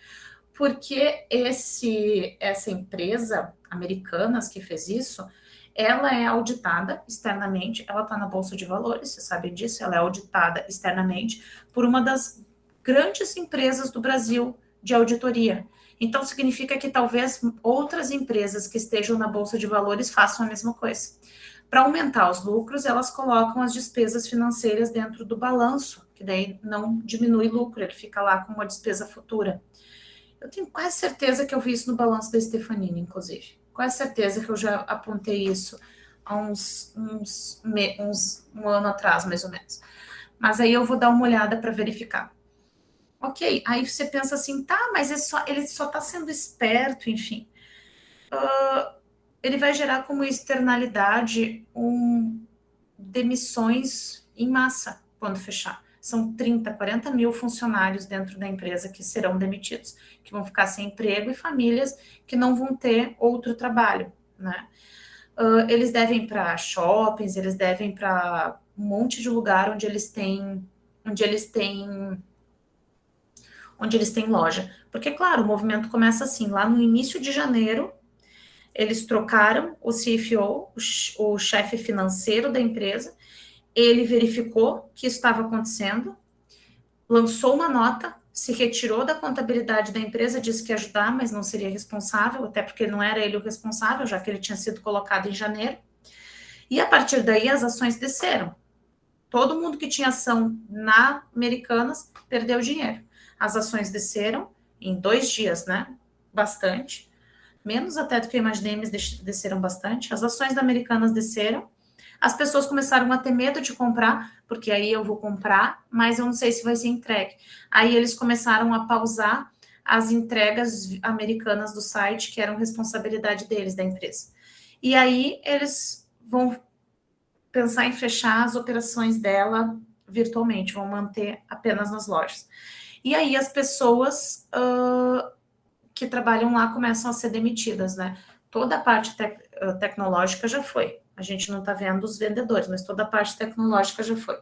A: Porque essa empresa, Americanas, que fez isso, ela é auditada externamente, ela está na Bolsa de Valores, você sabe disso, ela é auditada externamente por uma das grandes empresas do Brasil de auditoria. Então, significa que talvez outras empresas que estejam na Bolsa de Valores façam a mesma coisa. Para aumentar os lucros, elas colocam as despesas financeiras dentro do balanço, que daí não diminui lucro, ele fica lá com uma despesa futura. Eu tenho quase certeza que eu vi isso no balanço da Stefanini, inclusive. Quase certeza que eu já apontei isso há um ano atrás, mais ou menos. Mas aí eu vou dar uma olhada para verificar. Ok, aí você pensa assim, tá, mas ele só está sendo esperto, enfim. Ele vai gerar como externalidade demissões em massa quando fechar. São 30, 40 mil funcionários dentro da empresa que serão demitidos, que vão ficar sem emprego e famílias que não vão ter outro trabalho, né? Eles devem para shoppings, eles devem para um monte de lugar onde eles têm loja. Porque, claro, o movimento começa assim, lá no início de janeiro, eles trocaram o CFO, o chefe financeiro da empresa, ele verificou que isso estava acontecendo, lançou uma nota, se retirou da contabilidade da empresa, disse que ia ajudar, mas não seria responsável, até porque não era ele o responsável, já que ele tinha sido colocado em janeiro. E a partir daí as ações desceram. Todo mundo que tinha ação na Americanas perdeu dinheiro. As ações desceram em 2 dias, né? Bastante. Menos até do que eu imaginei, mas desceram bastante. As ações da Americanas desceram. As pessoas começaram a ter medo de comprar, porque aí eu vou comprar, mas eu não sei se vai ser entregue. Aí eles começaram a pausar as entregas americanas do site, que eram responsabilidade deles, da empresa. E aí eles vão pensar em fechar as operações dela virtualmente, vão manter apenas nas lojas. E aí as pessoas que trabalham lá começam a ser demitidas, né? Toda a parte tecnológica já foi. A gente não está vendo os vendedores, mas toda a parte tecnológica já foi.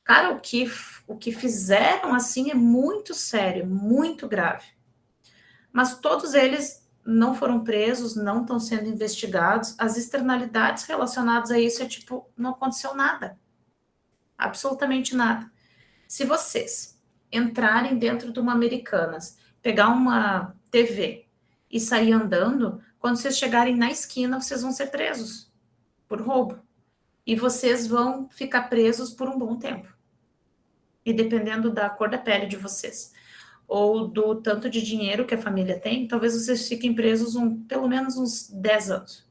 A: Cara, o que fizeram, assim, é muito sério, muito grave. Mas todos eles não foram presos, não estão sendo investigados. As externalidades relacionadas a isso é tipo, não aconteceu nada. Absolutamente nada. Se vocês entrarem dentro de uma Americanas, pegar uma TV e sair andando, quando vocês chegarem na esquina, vocês vão ser presos por roubo. E vocês vão ficar presos por um bom tempo. E dependendo da cor da pele de vocês, ou do tanto de dinheiro que a família tem, talvez vocês fiquem presos pelo menos uns 10 anos.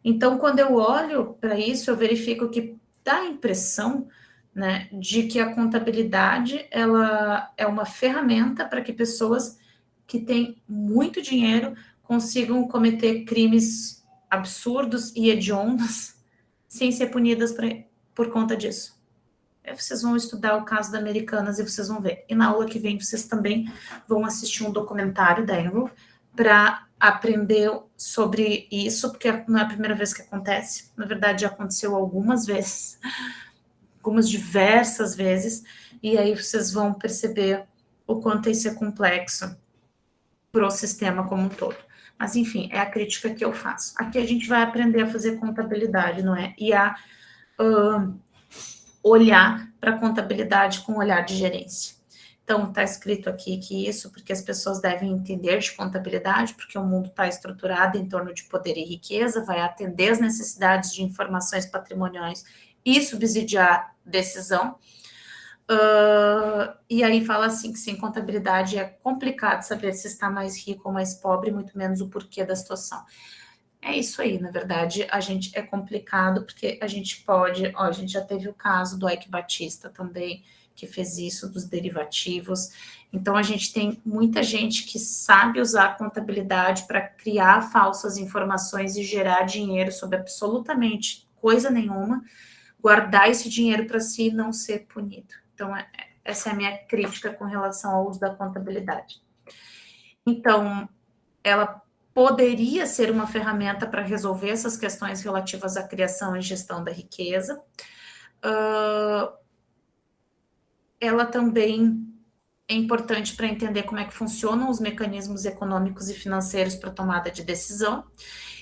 A: Então, quando eu olho para isso, eu verifico que dá a impressão, né, de que a contabilidade ela é uma ferramenta para que pessoas que têm muito dinheiro consigam cometer crimes absurdos e hediondos sem ser punidas por conta disso. Aí vocês vão estudar o caso da Americanas e vocês vão ver. E na aula que vem vocês também vão assistir um documentário da Enro para aprender sobre isso, porque não é a primeira vez que acontece. Na verdade, já aconteceu algumas vezes, algumas diversas vezes, e aí vocês vão perceber o quanto isso é complexo para o sistema como um todo. Mas, enfim, é a crítica que eu faço. Aqui a gente vai aprender a fazer contabilidade, não é? E a olhar para a contabilidade com olhar de gerência. Então, está escrito aqui que isso, porque as pessoas devem entender de contabilidade, porque o mundo está estruturado em torno de poder e riqueza, vai atender as necessidades de informações patrimoniais e subsidiar decisão. E aí fala assim que sem contabilidade é complicado saber se está mais rico ou mais pobre, muito menos o porquê da situação. É isso aí, na verdade, é complicado, porque a gente pode, a gente já teve o caso do Eike Batista também, que fez isso, dos derivativos. Então, a gente tem muita gente que sabe usar a contabilidade para criar falsas informações e gerar dinheiro sobre absolutamente coisa nenhuma, guardar esse dinheiro para si e não ser punido. Então, essa é a minha crítica com relação ao uso da contabilidade. Então, ela poderia ser uma ferramenta para resolver essas questões relativas à criação e gestão da riqueza. Ela também é importante para entender como é que funcionam os mecanismos econômicos e financeiros para tomada de decisão.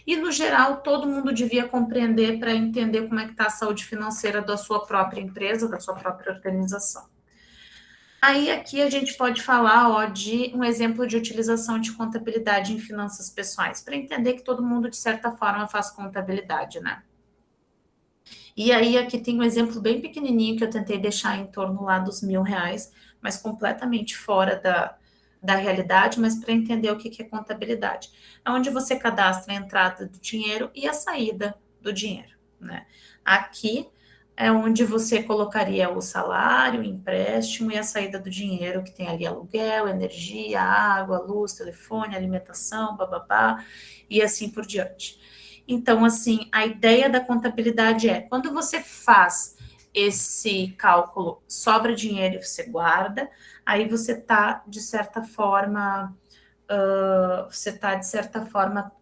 A: E, no geral, todo mundo devia compreender para entender como é que está a saúde financeira da sua própria empresa, da sua própria organização. Aí, aqui, a gente pode falar de um exemplo de utilização de contabilidade em finanças pessoais, para entender que todo mundo, de certa forma, faz contabilidade, né? E aí, aqui tem um exemplo bem pequenininho que eu tentei deixar em torno lá dos R$1.000, mas completamente fora da realidade, mas para entender o que é contabilidade. É onde você cadastra a entrada do dinheiro e a saída do dinheiro, né? Aqui é onde você colocaria o salário, o empréstimo e a saída do dinheiro, que tem ali aluguel, energia, água, luz, telefone, alimentação, bababá, e assim por diante. Então, assim, a ideia da contabilidade é, quando você faz esse cálculo, sobra dinheiro e você guarda, aí você está, de certa forma,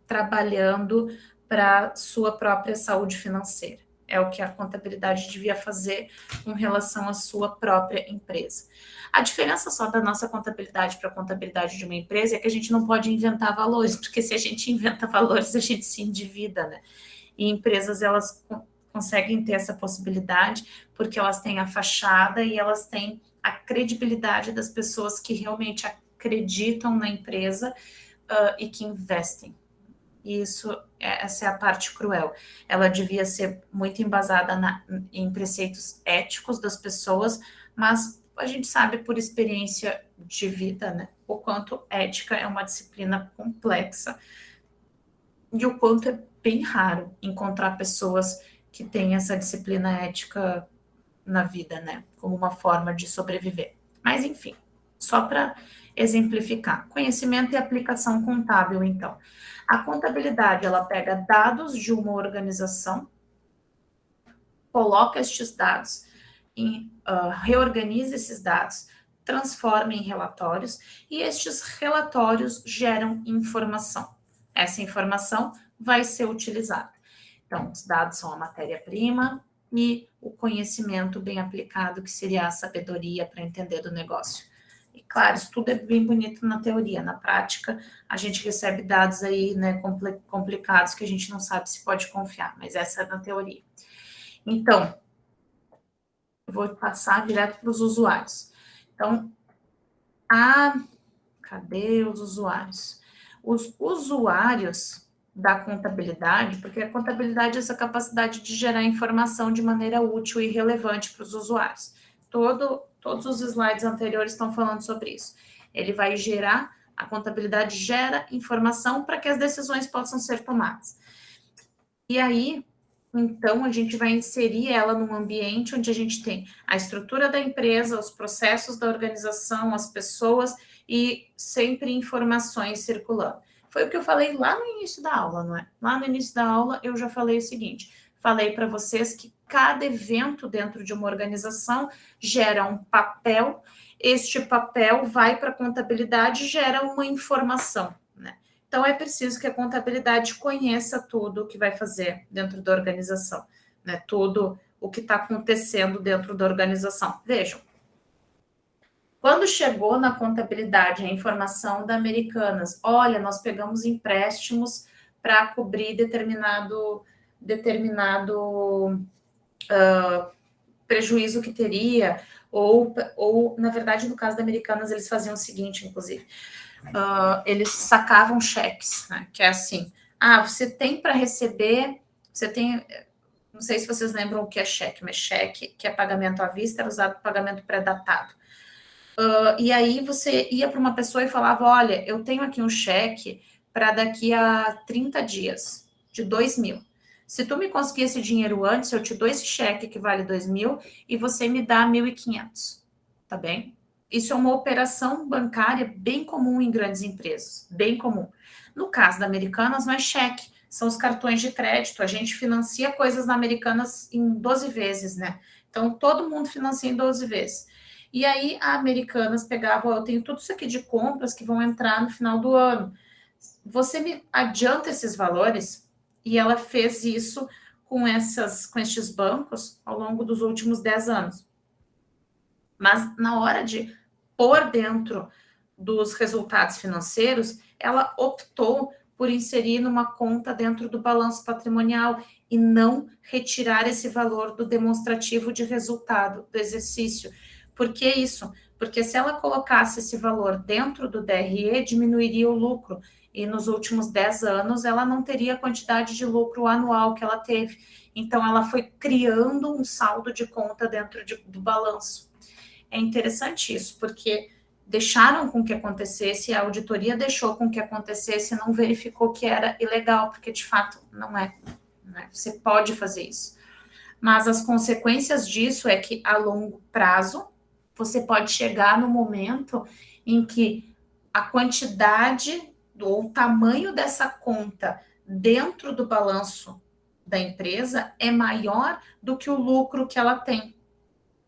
A: trabalhando para sua própria saúde financeira. É o que a contabilidade devia fazer com relação à sua própria empresa. A diferença só da nossa contabilidade para a contabilidade de uma empresa é que a gente não pode inventar valores, porque se a gente inventa valores, a gente se endivida, né? E empresas, elas conseguem ter essa possibilidade porque elas têm a fachada e elas têm a credibilidade das pessoas que realmente acreditam na empresa e que investem. E essa é a parte cruel. Ela devia ser muito embasada em preceitos éticos das pessoas, mas a gente sabe por experiência de vida, né, o quanto ética é uma disciplina complexa e o quanto é bem raro encontrar pessoas que têm essa disciplina ética na vida, né, como uma forma de sobreviver. Mas, enfim, só para exemplificar. Conhecimento e aplicação contábil, então. A contabilidade, ela pega dados de uma organização, coloca estes dados, reorganiza esses dados, transforma em relatórios, e estes relatórios geram informação. Essa informação vai ser utilizada. Então, os dados são a matéria-prima e o conhecimento bem aplicado, que seria a sabedoria para entender do negócio. E, claro, isso tudo é bem bonito na teoria. Na prática, a gente recebe dados aí, né, complicados que a gente não sabe se pode confiar, mas essa é na teoria. Então, eu vou passar direto para os usuários. Então, cadê os usuários? Os usuários da contabilidade, porque a contabilidade é essa capacidade de gerar informação de maneira útil e relevante para os usuários. Todos os slides anteriores estão falando sobre isso. Ele vai gerar, a contabilidade gera informação para que as decisões possam ser tomadas. E aí, então, a gente vai inserir ela num ambiente onde a gente tem a estrutura da empresa, os processos da organização, as pessoas e sempre informações circulando. Foi o que eu falei lá no início da aula, não é? Lá no início da aula eu já falei o seguinte, falei para vocês que cada evento dentro de uma organização gera um papel, este papel vai para a contabilidade e gera uma informação, né? Então, é preciso que a contabilidade conheça tudo o que vai fazer dentro da organização, né? Tudo o que está acontecendo dentro da organização. Vejam, quando chegou na contabilidade a informação da Americanas, olha, nós pegamos empréstimos para cobrir determinado prejuízo que teria, Ou, na verdade, no caso da Americanas, eles faziam o seguinte, inclusive, eles sacavam cheques, né? Que é assim, você tem para receber, você tem, não sei se vocês lembram o que é cheque, mas cheque, que é pagamento à vista, era usado para pagamento pré-datado. E aí você ia para uma pessoa e falava, olha, eu tenho aqui um cheque para daqui a 30 dias, de 2.000. Se tu me conseguir esse dinheiro antes, eu te dou esse cheque que vale 2.000 e você me dá 1.500, tá bem? Isso é uma operação bancária bem comum em grandes empresas, bem comum. No caso da Americanas, não é cheque, são os cartões de crédito. A gente financia coisas na Americanas em 12 vezes, né? Então, todo mundo financia em 12 vezes. E aí, a Americanas pegava, eu tenho tudo isso aqui de compras que vão entrar no final do ano. Você me adianta esses valores? E ela fez isso com estes bancos ao longo dos últimos 10 anos. Mas na hora de pôr dentro dos resultados financeiros, ela optou por inserir numa conta dentro do balanço patrimonial e não retirar esse valor do demonstrativo de resultado do exercício. Por que isso? Porque se ela colocasse esse valor dentro do DRE, diminuiria o lucro. E nos últimos 10 anos, ela não teria a quantidade de lucro anual que ela teve. Então, ela foi criando um saldo de conta dentro do balanço. É interessante isso, porque deixaram com que acontecesse, a auditoria deixou com que acontecesse e não verificou que era ilegal, porque de fato não é, né? Você pode fazer isso. Mas as consequências disso é que a longo prazo você pode chegar no momento em que a quantidade ou o tamanho dessa conta dentro do balanço da empresa é maior do que o lucro que ela tem.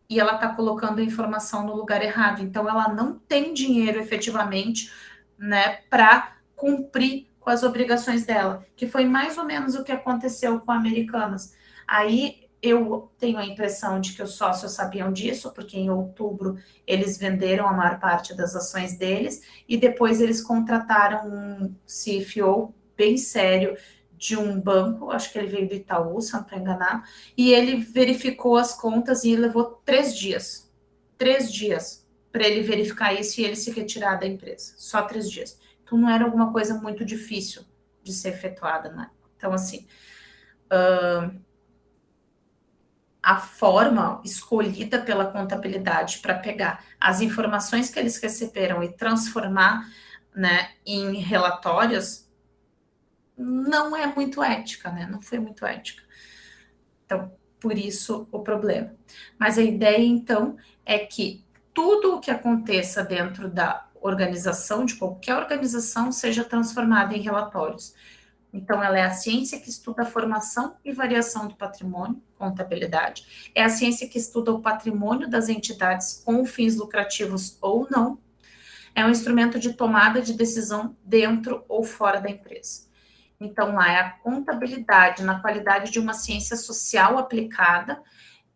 A: E ela está colocando a informação no lugar errado. Então, ela não tem dinheiro efetivamente, né, para cumprir com as obrigações dela, que foi mais ou menos o que aconteceu com a Americanas. Aí, eu tenho a impressão de que os sócios sabiam disso, porque em outubro eles venderam a maior parte das ações deles, e depois eles contrataram um CFO bem sério, de um banco, acho que ele veio do Itaú, se não estou enganado, e ele verificou as contas e levou 3 dias. 3 dias para ele verificar isso e ele se retirar da empresa. Só 3 dias. Então, não era alguma coisa muito difícil de ser efetuada, né? Então, assim, a forma escolhida pela contabilidade para pegar as informações que eles receberam e transformar, né, em relatórios não é muito ética, né? Não foi muito ética. Então, por isso o problema. Mas a ideia, então, é que tudo o que aconteça dentro da organização, de qualquer organização, seja transformado em relatórios. Então, ela é a ciência que estuda a formação e variação do patrimônio, contabilidade. É a ciência que estuda o patrimônio das entidades com fins lucrativos ou não. É um instrumento de tomada de decisão dentro ou fora da empresa. Então, lá é a contabilidade na qualidade de uma ciência social aplicada,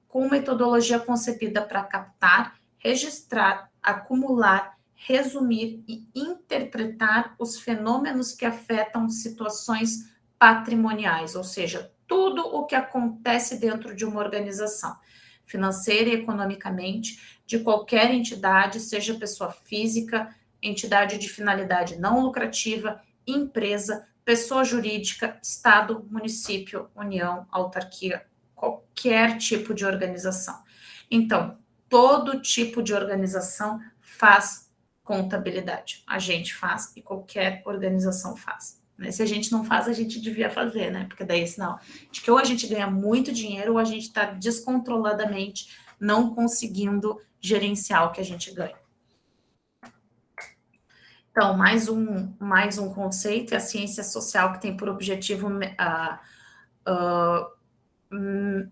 A: com metodologia concebida para captar, registrar, acumular, resumir e interpretar os fenômenos que afetam situações patrimoniais, ou seja, tudo o que acontece dentro de uma organização, financeira e economicamente, de qualquer entidade, seja pessoa física, entidade de finalidade não lucrativa, empresa, pessoa jurídica, estado, município, união, autarquia, qualquer tipo de organização. Então, todo tipo de organização faz contabilidade. A gente faz e qualquer organização faz. Se a gente não faz, a gente devia fazer, né? Porque daí, senão, de que ou a gente ganha muito dinheiro ou a gente está descontroladamente não conseguindo gerenciar o que a gente ganha. Então, mais um conceito é a ciência social, que tem por objetivo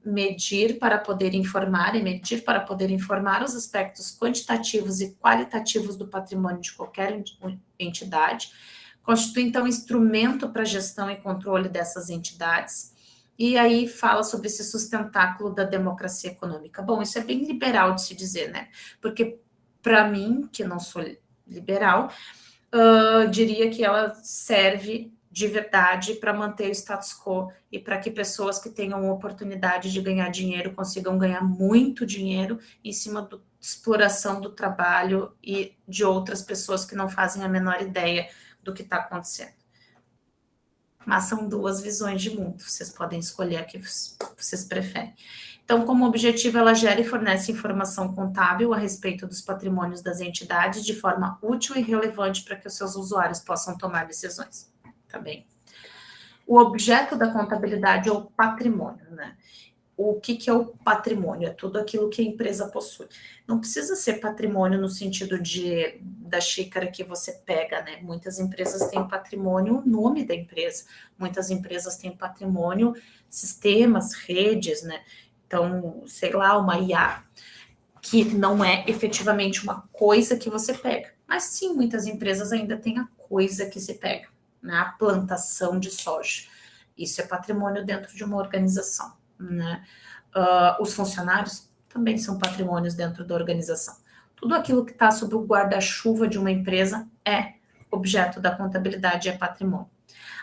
A: medir para poder informar os aspectos quantitativos e qualitativos do patrimônio de qualquer entidade, constitui, então, instrumento para gestão e controle dessas entidades, e aí fala sobre esse sustentáculo da democracia econômica. Bom, isso é bem liberal de se dizer, né? Porque, para mim, que não sou liberal, diria que ela serve de verdade para manter o status quo e para que pessoas que tenham oportunidade de ganhar dinheiro consigam ganhar muito dinheiro em cima exploração do trabalho e de outras pessoas que não fazem a menor ideia do que está acontecendo. Mas são duas visões de mundo, vocês podem escolher a que vocês preferem. Então, como objetivo, ela gera e fornece informação contábil a respeito dos patrimônios das entidades de forma útil e relevante para que os seus usuários possam tomar decisões, tá bem? O objeto da contabilidade é o patrimônio, né? O que é o patrimônio? É tudo aquilo que a empresa possui. Não precisa ser patrimônio no sentido da xícara que você pega, né? Muitas empresas têm patrimônio, o nome da empresa. Muitas empresas têm patrimônio, sistemas, redes, né? Então, sei lá, uma IA, que não é efetivamente uma coisa que você pega. Mas sim, muitas empresas ainda têm a coisa que se pega, né? A plantação de soja. Isso é patrimônio dentro de uma organização, né? Os funcionários também são patrimônios dentro da organização. Tudo aquilo que está sob o guarda-chuva de uma empresa é objeto da contabilidade, é patrimônio.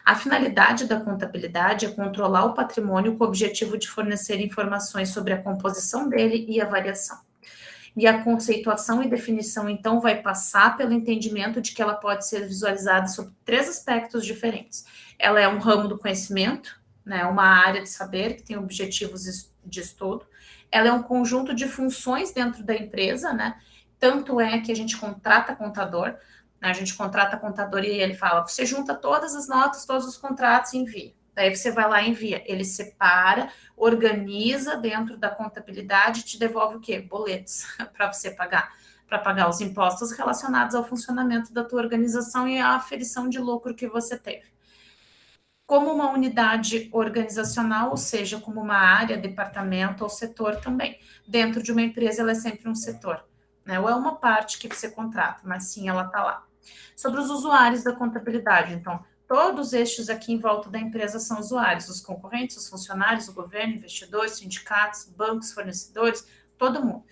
A: A finalidade da contabilidade é controlar o patrimônio com o objetivo de fornecer informações sobre a composição dele e a variação. E a conceituação e definição, então, vai passar pelo entendimento de que ela pode ser visualizada sob 3 aspectos diferentes. Ela é um ramo do conhecimento, né, uma área de saber que tem objetivos de estudo. Ela é um conjunto de funções dentro da empresa, né? Tanto é que a gente contrata contador, né? A gente contrata contador e ele fala, você junta todas as notas, todos os contratos e envia. Daí você vai lá e envia. Ele separa, organiza dentro da contabilidade e te devolve o quê? Boletos para você pagar. Para pagar os impostos relacionados ao funcionamento da tua organização e à aferição de lucro que você teve. Como uma unidade organizacional, ou seja, como uma área, departamento ou setor também. Dentro de uma empresa, ela é sempre um setor, né? Ou é uma parte que você contrata, mas sim, ela está lá. Sobre os usuários da contabilidade, então, todos estes aqui em volta da empresa são usuários, os concorrentes, os funcionários, o governo, investidores, sindicatos, bancos, fornecedores, todo mundo.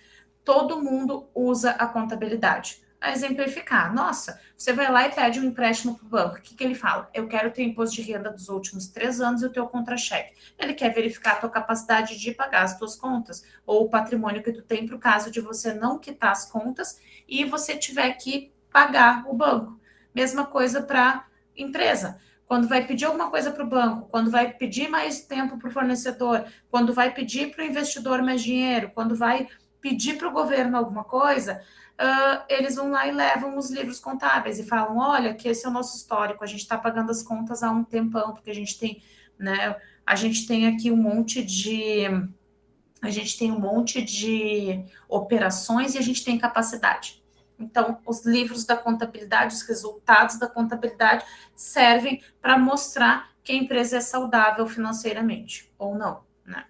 A: Todo mundo usa a contabilidade. A exemplificar, nossa, você vai lá e pede um empréstimo para o banco, o que ele fala? Eu quero ter imposto de renda dos últimos 3 anos e o teu contra-cheque. Ele quer verificar a tua capacidade de pagar as tuas contas, ou o patrimônio que tu tem para o caso de você não quitar as contas e você tiver que pagar o banco. Mesma coisa para empresa. Quando vai pedir alguma coisa para o banco, quando vai pedir mais tempo para o fornecedor, quando vai pedir para o investidor mais dinheiro, quando vai pedir para o governo alguma coisa, eles vão lá e levam os livros contábeis e falam, olha, que esse é o nosso histórico, a gente está pagando as contas há um tempão, porque a gente tem, né, a gente tem aqui um monte de operações e a gente tem capacidade. Então, os livros da contabilidade, os resultados da contabilidade servem para mostrar que a empresa é saudável financeiramente, ou não, né?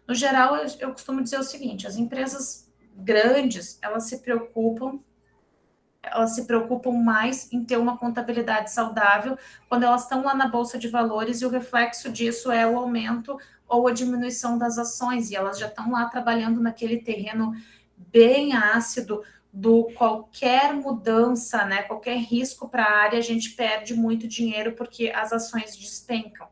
A: No geral, eu costumo dizer o seguinte, as empresas grandes, elas se preocupam mais em ter uma contabilidade saudável quando elas estão lá na Bolsa de Valores e o reflexo disso é o aumento ou a diminuição das ações, e elas já estão lá trabalhando naquele terreno bem ácido do qualquer mudança, né, qualquer risco para a área, a gente perde muito dinheiro porque as ações despencam.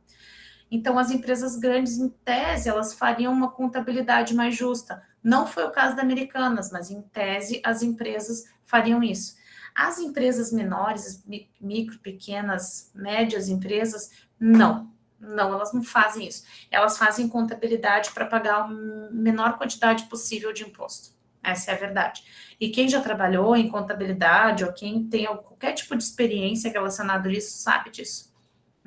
A: Então, as empresas grandes, em tese, elas fariam uma contabilidade mais justa. Não foi o caso da Americanas, mas em tese as empresas fariam isso. As empresas menores, micro, pequenas, médias empresas, não, elas não fazem isso. Elas fazem contabilidade para pagar a menor quantidade possível de imposto. Essa é a verdade. E quem já trabalhou em contabilidade ou quem tem qualquer tipo de experiência relacionada a isso sabe disso.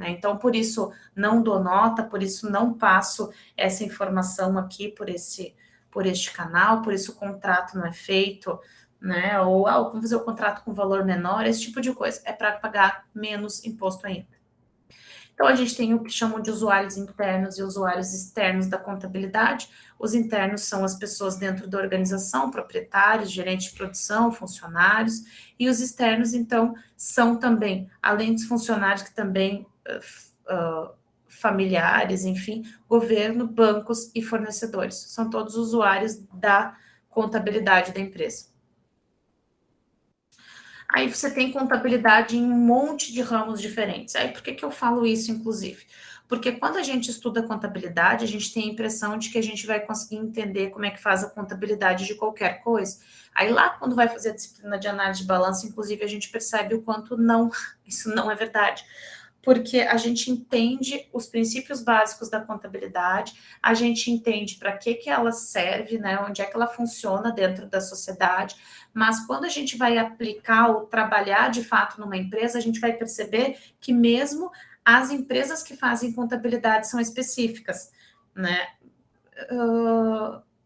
A: Então, por isso, não dou nota, por isso não passo essa informação aqui por este canal, por isso o contrato não é feito, né? Ou vamos fazer o contrato com valor menor, esse tipo de coisa. É para pagar menos imposto ainda. Então, a gente tem o que chamam de usuários internos e usuários externos da contabilidade. Os internos são as pessoas dentro da organização, proprietários, gerentes de produção, funcionários. E os externos, então, são também, além dos funcionários que também familiares, enfim, governo, bancos e fornecedores. São todos usuários da contabilidade da empresa. Aí você tem contabilidade em um monte de ramos diferentes. Aí por que eu falo isso, inclusive? Porque quando a gente estuda contabilidade, a gente tem a impressão de que a gente vai conseguir entender como é que faz a contabilidade de qualquer coisa. Aí lá, quando vai fazer a disciplina de análise de balanço, inclusive, a gente percebe o quanto não, isso não é verdade. Porque a gente entende os princípios básicos da contabilidade, a gente entende para que ela serve, né, onde é que ela funciona dentro da sociedade, mas quando a gente vai aplicar ou trabalhar de fato numa empresa, a gente vai perceber que mesmo as empresas que fazem contabilidade são específicas, né?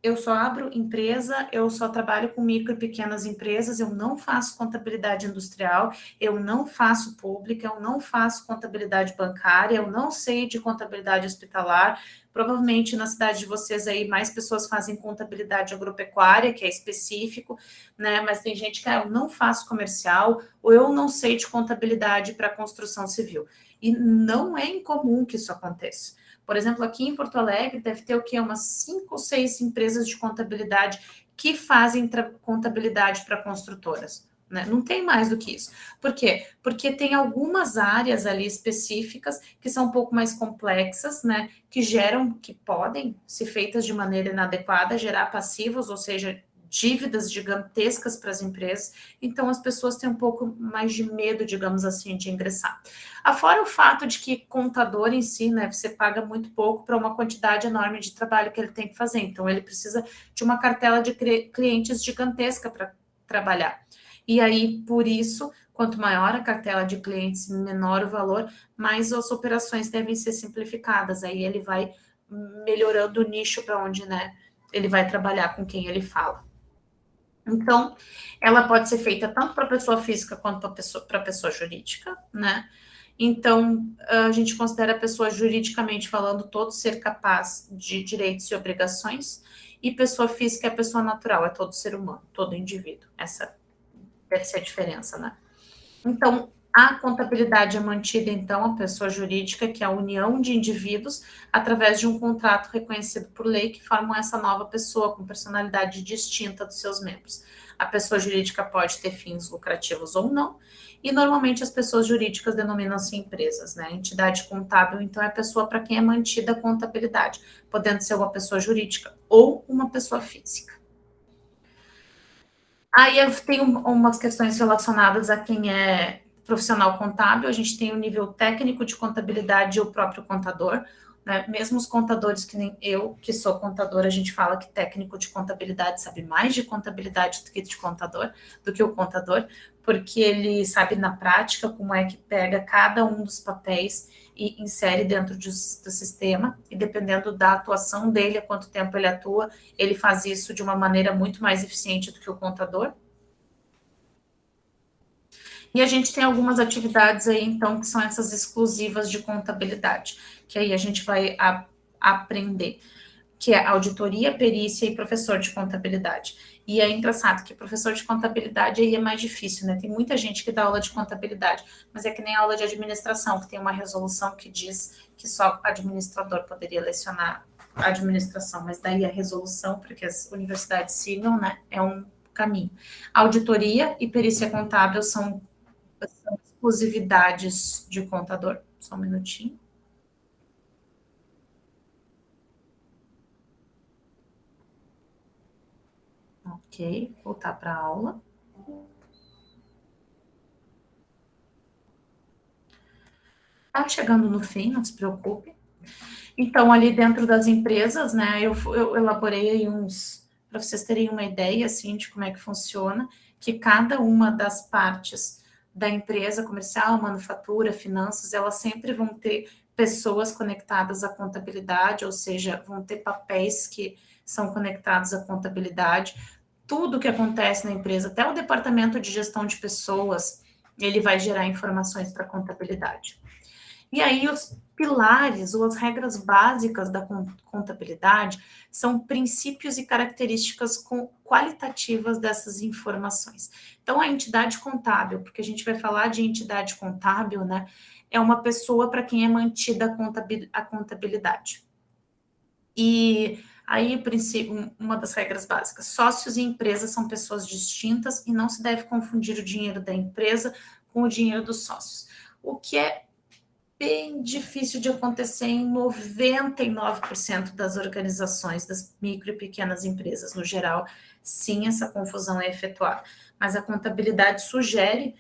A: Eu só abro empresa, eu só trabalho com micro e pequenas empresas, eu não faço contabilidade industrial, eu não faço pública, eu não faço contabilidade bancária, eu não sei de contabilidade hospitalar. Provavelmente na cidade de vocês aí mais pessoas fazem contabilidade agropecuária, que é específico, né? Mas tem gente que eu não faço comercial, ou eu não sei de contabilidade para construção civil. E não é incomum que isso aconteça. Por exemplo, aqui em Porto Alegre deve ter o quê? Umas 5 ou 6 empresas de contabilidade que fazem contabilidade para construtoras. Né? Não tem mais do que isso. Por quê? Porque tem algumas áreas ali específicas que são um pouco mais complexas, né? Que podem, se feitas de maneira inadequada, gerar passivos, ou seja, dívidas gigantescas para as empresas, então as pessoas têm um pouco mais de medo, digamos assim, de ingressar. Afora o fato de que contador em si, né, você paga muito pouco para uma quantidade enorme de trabalho que ele tem que fazer, então ele precisa de uma cartela de clientes gigantesca para trabalhar. E aí, por isso, quanto maior a cartela de clientes, menor o valor, mais as operações devem ser simplificadas, aí ele vai melhorando o nicho para onde, né, ele vai trabalhar, com quem ele fala. Então, ela pode ser feita tanto para pessoa física quanto para pessoa jurídica, né? Então, a gente considera a pessoa juridicamente falando todo ser capaz de direitos e obrigações, e pessoa física é a pessoa natural, é todo ser humano, todo indivíduo. Essa deve ser a diferença, né? Então, a contabilidade é mantida, então, a pessoa jurídica, que é a união de indivíduos, através de um contrato reconhecido por lei, que formam essa nova pessoa com personalidade distinta dos seus membros. A pessoa jurídica pode ter fins lucrativos ou não, e normalmente as pessoas jurídicas denominam-se empresas, né? A entidade contábil, então, é a pessoa para quem é mantida a contabilidade, podendo ser uma pessoa jurídica ou uma pessoa física. Aí eu tenho umas questões relacionadas a quem é profissional contábil. A gente tem o nível técnico de contabilidade e o próprio contador, né? Mesmo os contadores, que nem eu, que sou contadora, a gente fala que técnico de contabilidade sabe mais de contabilidade do que o contador, porque ele sabe na prática como é que pega cada um dos papéis e insere dentro do sistema, e dependendo da atuação dele, há quanto tempo ele atua, ele faz isso de uma maneira muito mais eficiente do que o contador. E a gente tem algumas atividades aí, então, que são essas exclusivas de contabilidade, que aí a gente vai aprender, que é auditoria, perícia e professor de contabilidade. E é engraçado que professor de contabilidade aí é mais difícil, né? Tem muita gente que dá aula de contabilidade, mas é que nem aula de administração, que tem uma resolução que diz que só administrador poderia lecionar a administração, mas daí a resolução, porque as universidades sigam, né? É um caminho. Auditoria e perícia contábil são exclusividades de contador. Só um minutinho. Ok, voltar para a aula. Tá chegando no fim, não se preocupe. Então, ali dentro das empresas, né, eu elaborei aí para vocês terem uma ideia, assim, de como é que funciona, que cada uma das partes da empresa comercial, manufatura, finanças, elas sempre vão ter pessoas conectadas à contabilidade, ou seja, vão ter papéis que são conectados à contabilidade. Tudo que acontece na empresa, até o departamento de gestão de pessoas, ele vai gerar informações para a contabilidade. E aí, os pilares ou as regras básicas da contabilidade são princípios e características qualitativas dessas informações. Então, a entidade contábil, porque a gente vai falar de entidade contábil, né, é uma pessoa para quem é mantida a contabilidade. E aí, uma das regras básicas, sócios e empresas são pessoas distintas e não se deve confundir o dinheiro da empresa com o dinheiro dos sócios. O que é bem difícil de acontecer em 99% das organizações, das micro e pequenas empresas. No geral, sim, essa confusão é efetuada. Mas a contabilidade sugere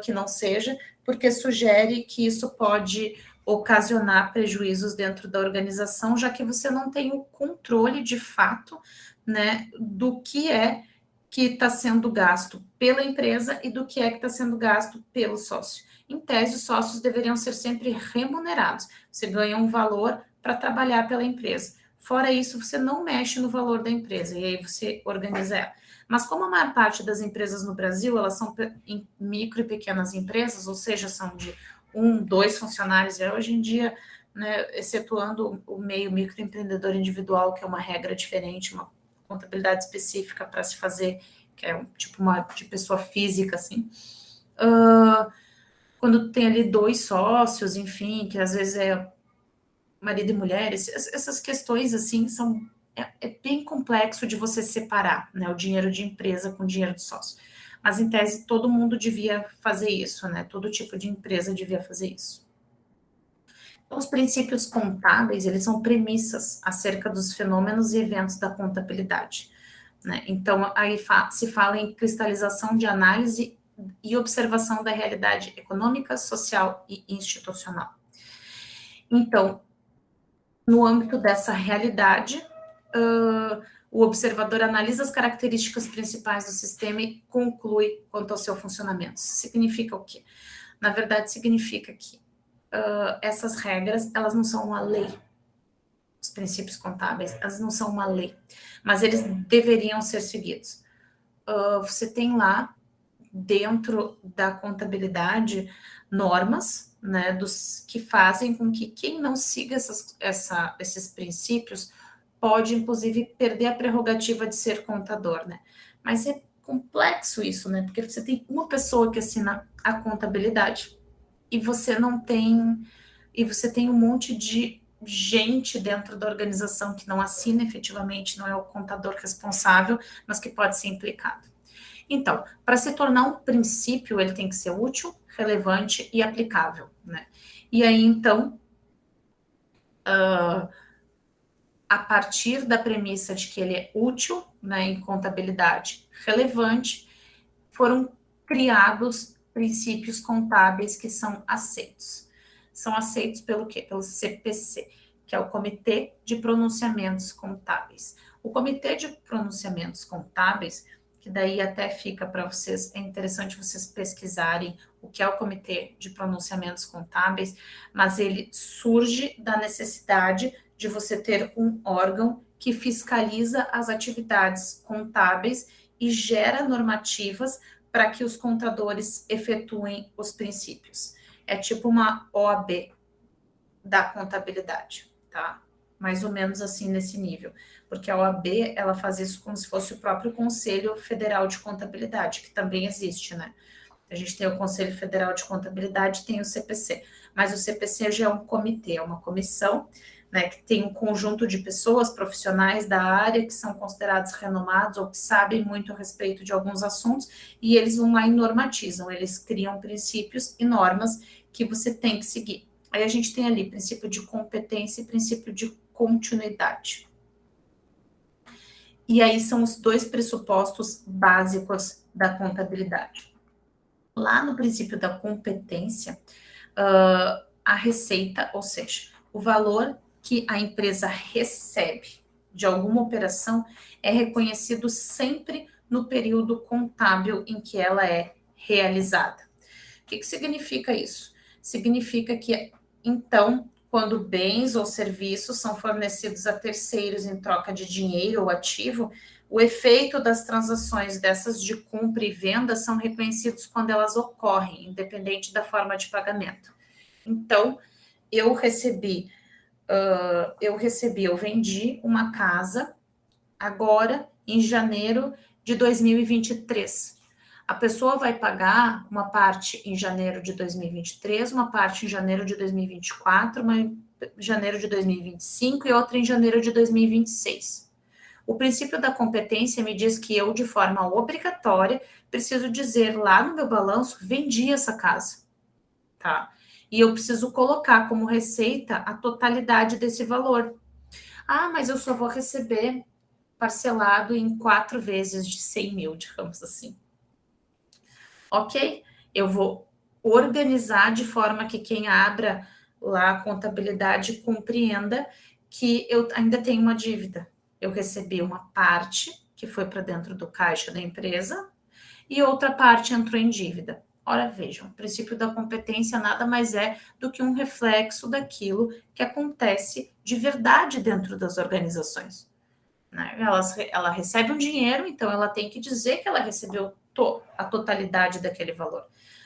A: que não seja, porque sugere que isso pode ocasionar prejuízos dentro da organização, já que você não tem o controle de fato, né, do que é que está sendo gasto pela empresa e do que é que está sendo gasto pelo sócio. Em tese, os sócios deveriam ser sempre remunerados. Você ganha um valor para trabalhar pela empresa. Fora isso, você não mexe no valor da empresa, e aí você organiza ela. Mas como a maior parte das empresas no Brasil, elas são em micro e pequenas empresas, ou seja, são de 1, 2 funcionários, e hoje em dia, né, excetuando o meio microempreendedor individual, que é uma regra diferente, uma contabilidade específica para se fazer, que é tipo uma de pessoa física, assim. Quando tem ali 2 sócios, enfim, que às vezes é marido e mulher, essas questões, assim, é bem complexo de você separar, né, o dinheiro de empresa com o dinheiro de sócio. Mas, em tese, todo mundo devia fazer isso, né, todo tipo de empresa devia fazer isso. Então, os princípios contábeis, eles são premissas acerca dos fenômenos e eventos da contabilidade, né? Então, aí se fala em cristalização de análise e observação da realidade econômica, social e institucional. Então, no âmbito dessa realidade, o observador analisa as características principais do sistema e conclui quanto ao seu funcionamento. Isso significa o quê? Na verdade, significa que essas regras, elas não são uma lei. Os princípios contábeis, elas não são uma lei, mas eles deveriam ser seguidos. Você tem lá, dentro da contabilidade, normas, né, que fazem com que quem não siga esses princípios pode, inclusive, perder a prerrogativa de ser contador, né? Mas é complexo isso, né? Porque você tem uma pessoa que assina a contabilidade e você tem um monte de gente dentro da organização que não assina efetivamente, não é o contador responsável, mas que pode ser implicado. Então, para se tornar um princípio, ele tem que ser útil, relevante e aplicável, né? E aí, então, a partir da premissa de que ele é útil, né, em contabilidade, relevante, foram criados princípios contábeis que são aceitos. São aceitos pelo quê? Pelo CPC, que é o Comitê de Pronunciamentos Contábeis. O Comitê de Pronunciamentos Contábeis, que daí até fica para vocês, é interessante vocês pesquisarem o que é o Comitê de Pronunciamentos Contábeis, mas ele surge da necessidade de você ter um órgão que fiscaliza as atividades contábeis e gera normativas para que os contadores efetuem os princípios. É tipo uma OAB da contabilidade, tá? Mais ou menos assim nesse nível, porque a OAB, ela faz isso como se fosse o próprio Conselho Federal de Contabilidade, que também existe, né? A gente tem o Conselho Federal de Contabilidade, tem o CPC, mas o CPC já é um comitê, é uma comissão, né, que tem um conjunto de pessoas profissionais da área que são considerados renomados ou que sabem muito a respeito de alguns assuntos, e eles vão lá e normatizam, eles criam princípios e normas que você tem que seguir. Aí a gente tem ali princípio de competência e princípio de continuidade. E aí são os 2 pressupostos básicos da contabilidade. Lá no princípio da competência, a receita, ou seja, o valor que a empresa recebe de alguma operação é reconhecido sempre no período contábil em que ela é realizada. O que significa isso? Significa que, então, quando bens ou serviços são fornecidos a terceiros em troca de dinheiro ou ativo, o efeito das transações dessas de compra e venda são reconhecidos quando elas ocorrem, independente da forma de pagamento. Então, eu vendi uma casa agora em janeiro de 2023. A pessoa vai pagar uma parte em janeiro de 2023, uma parte em janeiro de 2024, uma em janeiro de 2025 e outra em janeiro de 2026. O princípio da competência me diz que eu, de forma obrigatória, preciso dizer lá no meu balanço, vendi essa casa, tá? e eu preciso colocar como receita a totalidade desse valor. Ah, mas eu só vou receber parcelado em 4 vezes de 100 mil, digamos assim. Ok? Eu vou organizar de forma que quem abra lá a contabilidade compreenda que eu ainda tenho uma dívida. Eu recebi uma parte que foi para dentro do caixa da empresa e outra parte entrou em dívida. Ora, vejam, o princípio da competência nada mais é do que um reflexo daquilo que acontece de verdade dentro das organizações. Né? Ela recebe um dinheiro, então ela tem que dizer que ela recebeu a totalidade daquele valor.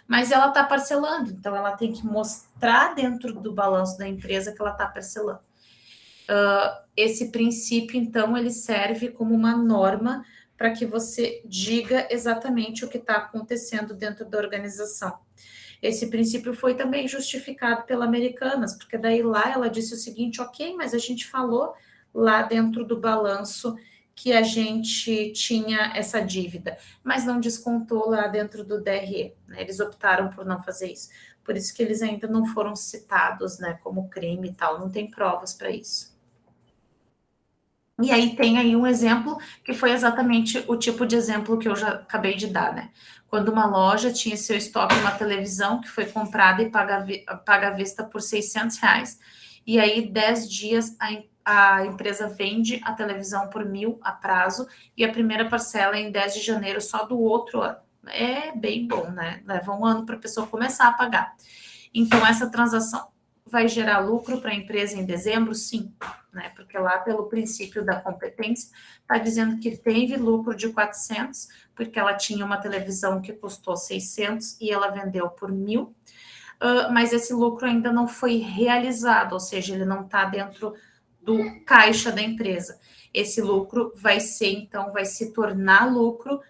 A: Mas ela está parcelando, então ela tem que mostrar dentro do balanço da empresa que ela está parcelando. Esse princípio, então, ele serve como uma norma para que você diga exatamente o que está acontecendo dentro da organização. Esse princípio foi também justificado pela Americanas, porque daí lá ela disse o seguinte, ok, mas a gente falou lá dentro do balanço que a gente tinha essa dívida, mas não descontou lá dentro do DRE, né? Eles optaram por não fazer isso. Por isso que eles ainda não foram citados, né, como crime e tal, não tem provas para isso. E aí tem aí um exemplo que foi exatamente o tipo de exemplo que eu já acabei de dar, né? Quando uma loja tinha seu estoque uma televisão que foi comprada e paga à vista por R$600, e aí 10 dias a empresa vende a televisão por 1.000 a prazo, e a primeira parcela é em 10 de janeiro só do outro ano. É bem bom, né? Leva um ano para a pessoa começar a pagar. Então, essa transação vai gerar lucro para a empresa em dezembro? Sim, né? Porque lá, pelo princípio da competência, está dizendo que teve lucro de 400, porque ela tinha uma televisão que custou 600 e ela vendeu por 1.000, mas esse lucro ainda não foi realizado, ou seja, ele não está dentro do caixa da empresa. Esse lucro vai se tornar lucro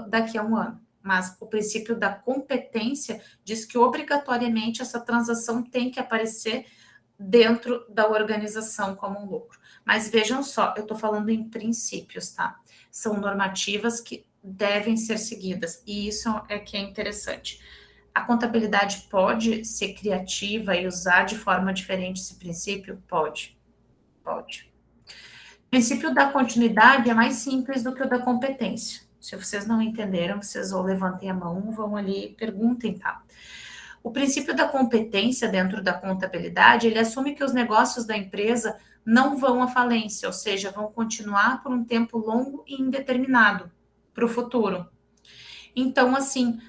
A: daqui a um ano. Mas o princípio da competência diz que obrigatoriamente essa transação tem que aparecer dentro da organização como um lucro. Mas vejam só, eu estou falando em princípios, tá? São normativas que devem ser seguidas, e isso é que é interessante. A contabilidade pode ser criativa e usar de forma diferente esse princípio? Pode. O princípio da continuidade é mais simples do que o da competência. Se vocês não entenderam, vocês ou levantem a mão, vão ali e perguntem, tá? O princípio da competência dentro da contabilidade, ele assume que os negócios da empresa não vão à falência, ou seja, vão continuar por um tempo longo e indeterminado para o futuro. Então, assim,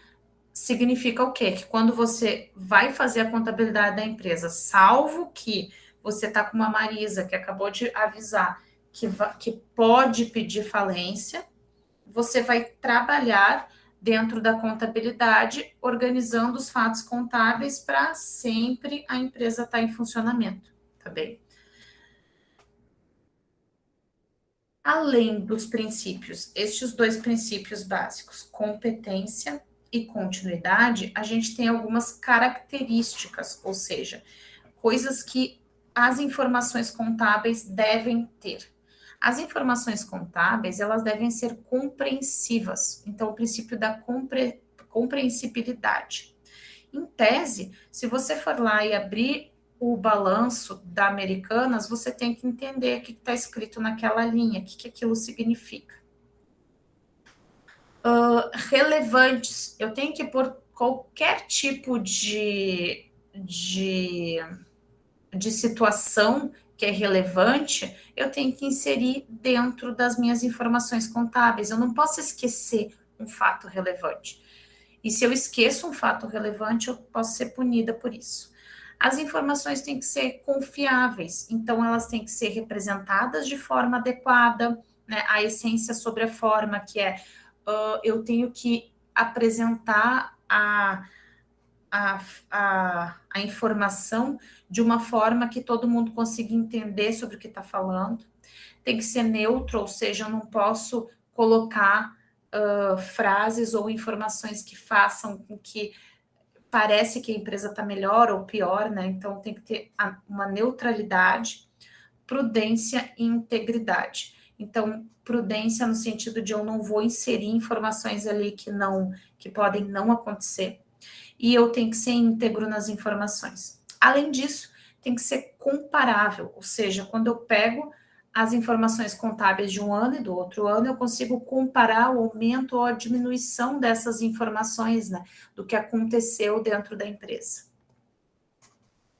A: significa o quê? Que quando você vai fazer a contabilidade da empresa, salvo que você está com uma Marisa que acabou de avisar que pode pedir falência, você vai trabalhar dentro da contabilidade, organizando os fatos contábeis para sempre a empresa estar em funcionamento, tá bem? Além dos princípios, estes 2 princípios básicos, competência e continuidade, a gente tem algumas características, ou seja, coisas que as informações contábeis devem ter. As informações contábeis, elas devem ser compreensivas. Então, o princípio da compreensibilidade. Em tese, se você for lá e abrir o balanço da Americanas, você tem que entender o que está escrito naquela linha, o que aquilo significa. Relevantes, eu tenho que pôr qualquer tipo de situação que é relevante, eu tenho que inserir dentro das minhas informações contábeis. Eu não posso esquecer um fato relevante. E se eu esqueço um fato relevante, eu posso ser punida por isso. As informações têm que ser confiáveis, então elas têm que ser representadas de forma adequada, né? A essência sobre a forma, que é eu tenho que apresentar a informação de uma forma que todo mundo consiga entender sobre o que está falando. Tem que ser neutro, ou seja, eu não posso colocar frases ou informações que façam com que parece que a empresa está melhor ou pior, né? Então tem que ter uma neutralidade, prudência e integridade. Então, prudência no sentido de eu não vou inserir informações ali que podem não acontecer. E eu tenho que ser íntegro nas informações. Além disso, tem que ser comparável, ou seja, quando eu pego as informações contábeis de um ano e do outro ano, eu consigo comparar o aumento ou a diminuição dessas informações, né, do que aconteceu dentro da empresa.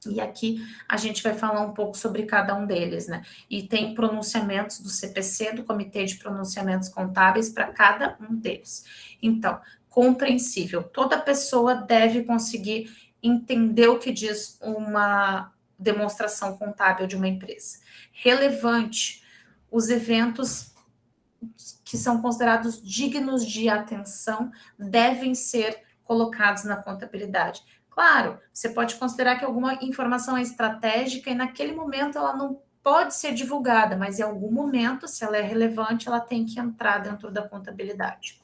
A: E aqui a gente vai falar um pouco sobre cada um deles, né? E tem pronunciamentos do CPC, do Comitê de Pronunciamentos Contábeis, para cada um deles. Então, compreensível. Toda pessoa deve conseguir entender o que diz uma demonstração contábil de uma empresa. Relevante. Os eventos que são considerados dignos de atenção devem ser colocados na contabilidade. Claro, você pode considerar que alguma informação é estratégica e naquele momento ela não pode ser divulgada, mas em algum momento, se ela é relevante, ela tem que entrar dentro da contabilidade.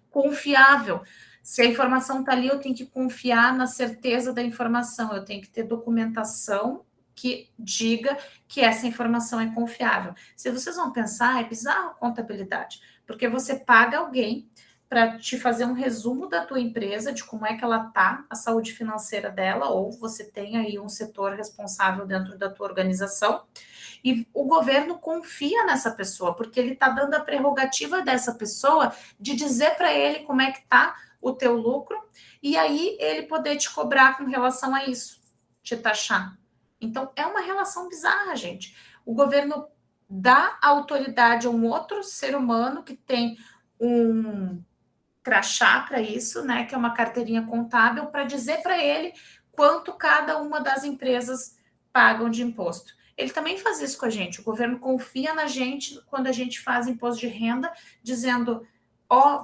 A: Confiável. Se a informação está ali, eu tenho que confiar na certeza da informação, eu tenho que ter documentação que diga que essa informação é confiável. Se vocês vão pensar, é bizarro a contabilidade, porque você paga alguém para te fazer um resumo da tua empresa, de como é que ela está, a saúde financeira dela, ou você tem aí um setor responsável dentro da tua organização, e o governo confia nessa pessoa, porque ele está dando a prerrogativa dessa pessoa de dizer para ele como é que está o teu lucro, e aí ele poder te cobrar com relação a isso, te taxar. Então, é uma relação bizarra, gente. O governo dá autoridade a um outro ser humano que tem um crachá para isso, né, que é uma carteirinha contábil, para dizer para ele quanto cada uma das empresas pagam de imposto. Ele também faz isso com a gente. O governo confia na gente quando a gente faz imposto de renda, dizendo,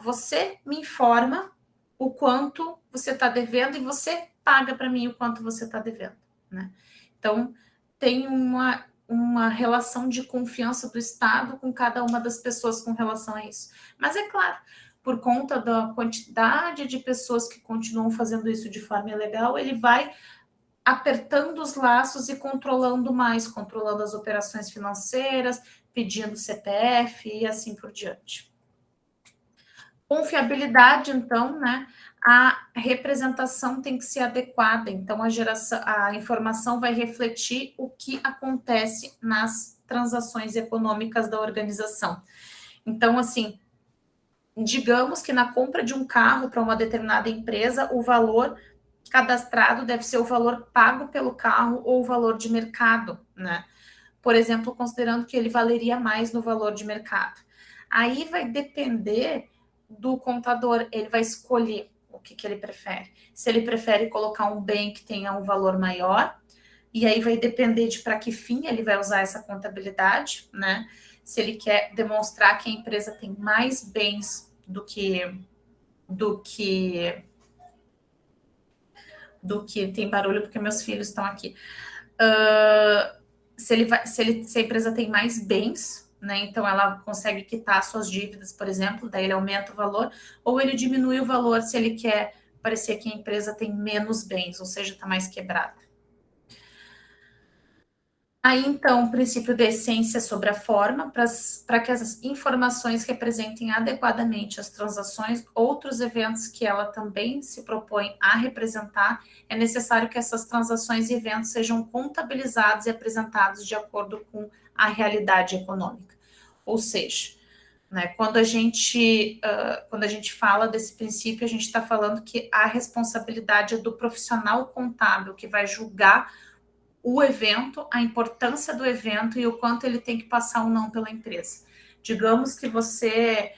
A: você me informa o quanto você está devendo e você paga para mim o quanto você está devendo, né? Então, tem uma relação de confiança do Estado com cada uma das pessoas com relação a isso. Mas é claro, por conta da quantidade de pessoas que continuam fazendo isso de forma ilegal, ele vai apertando os laços e controlando mais, controlando as operações financeiras, pedindo CPF e assim por diante. Confiabilidade, então, né? A representação tem que ser adequada, então a informação vai refletir o que acontece nas transações econômicas da organização. Então, assim, digamos que na compra de um carro para uma determinada empresa, o valor cadastrado deve ser o valor pago pelo carro ou o valor de mercado, né? Por exemplo, considerando que ele valeria mais no valor de mercado. Aí vai depender do contador, ele vai escolher o que ele prefere. Se ele prefere colocar um bem que tenha um valor maior, e aí vai depender de para que fim ele vai usar essa contabilidade, né? Se ele quer demonstrar que a empresa tem mais bens do que tem barulho porque meus filhos estão aqui. Se a empresa tem mais bens, né? Então ela consegue quitar suas dívidas, por exemplo, daí ele aumenta o valor, ou ele diminui o valor se ele quer parecer que a empresa tem menos bens, ou seja, está mais quebrada. Aí, então, o princípio da essência sobre a forma, para que as informações representem adequadamente as transações, outros eventos que ela também se propõe a representar, é necessário que essas transações e eventos sejam contabilizados e apresentados de acordo com a realidade econômica. Ou seja, né, quando a gente fala desse princípio, a gente está falando que a responsabilidade é do profissional contábil que vai julgar o evento, a importância do evento e o quanto ele tem que passar ou não pela empresa. Digamos que você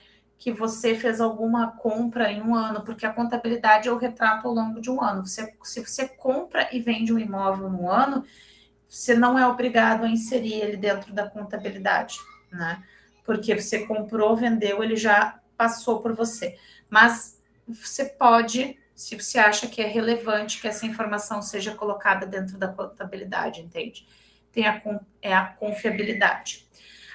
A: fez alguma compra em um ano, porque a contabilidade é o retrato ao longo de um ano. Se você compra e vende um imóvel no ano, você não é obrigado a inserir ele dentro da contabilidade, né? Porque você comprou, vendeu, ele já passou por você. Mas você pode, se você acha que é relevante que essa informação seja colocada dentro da contabilidade, entende? Tem a confiabilidade.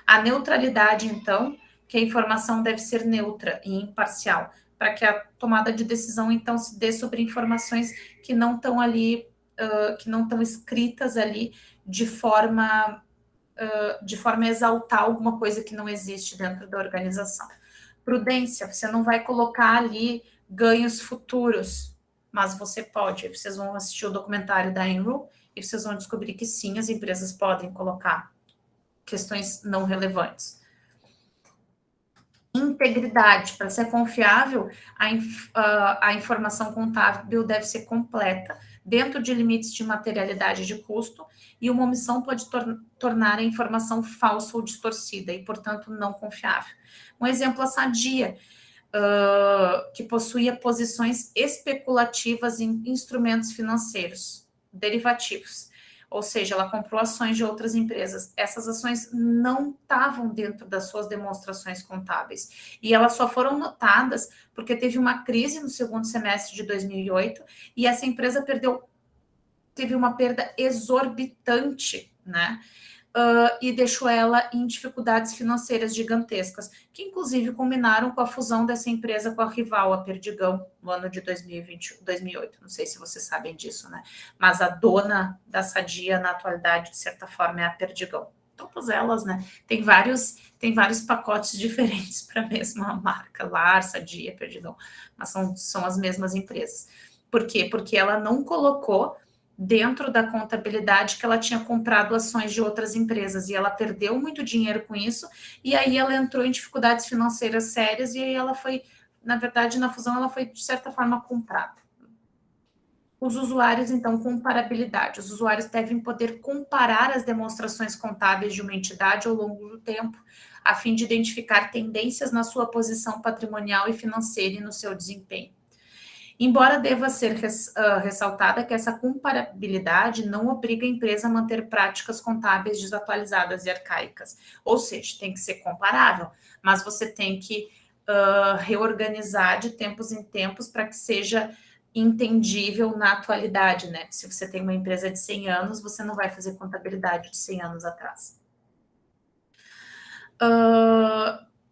A: A neutralidade, então, que a informação deve ser neutra e imparcial, para que a tomada de decisão, então, se dê sobre informações que não estão ali, que não estão escritas ali de forma a exaltar alguma coisa que não existe dentro da organização. Prudência, você não vai colocar ali ganhos futuros, mas você pode. Vocês vão assistir o documentário da Enroll e vocês vão descobrir que sim, as empresas podem colocar questões não relevantes. Integridade. Para ser confiável, a informação contábil deve ser completa, dentro de limites de materialidade e de custo, e uma omissão pode tornar a informação falsa ou distorcida, e, portanto, não confiável. Um exemplo, a Sadia, que possuía posições especulativas em instrumentos financeiros, derivativos. Ou seja, ela comprou ações de outras empresas. Essas ações não estavam dentro das suas demonstrações contábeis. E elas só foram notadas porque teve uma crise no segundo semestre de 2008 e essa empresa teve uma perda exorbitante, né? E deixou ela em dificuldades financeiras gigantescas, que inclusive culminaram com a fusão dessa empresa com a rival, a Perdigão, no ano de 2008. Não sei se vocês sabem disso, né? Mas a dona da Sadia, na atualidade, de certa forma, é a Perdigão. Todas elas, né? Tem vários pacotes diferentes para a mesma marca, Lar, Sadia, Perdigão, mas são as mesmas empresas. Por quê? Porque ela não colocou dentro da contabilidade que ela tinha comprado ações de outras empresas e ela perdeu muito dinheiro com isso, e aí ela entrou em dificuldades financeiras sérias e aí ela foi, na verdade, na fusão ela foi, de certa forma, comprada. Os usuários, então, comparabilidade. Os usuários devem poder comparar as demonstrações contábeis de uma entidade ao longo do tempo, a fim de identificar tendências na sua posição patrimonial e financeira e no seu desempenho. Embora deva ser ressaltada que essa comparabilidade não obriga a empresa a manter práticas contábeis desatualizadas e arcaicas. Ou seja, tem que ser comparável, mas você tem que reorganizar de tempos em tempos para que seja entendível na atualidade, né? Se você tem uma empresa de 100 anos, você não vai fazer contabilidade de 100 anos atrás.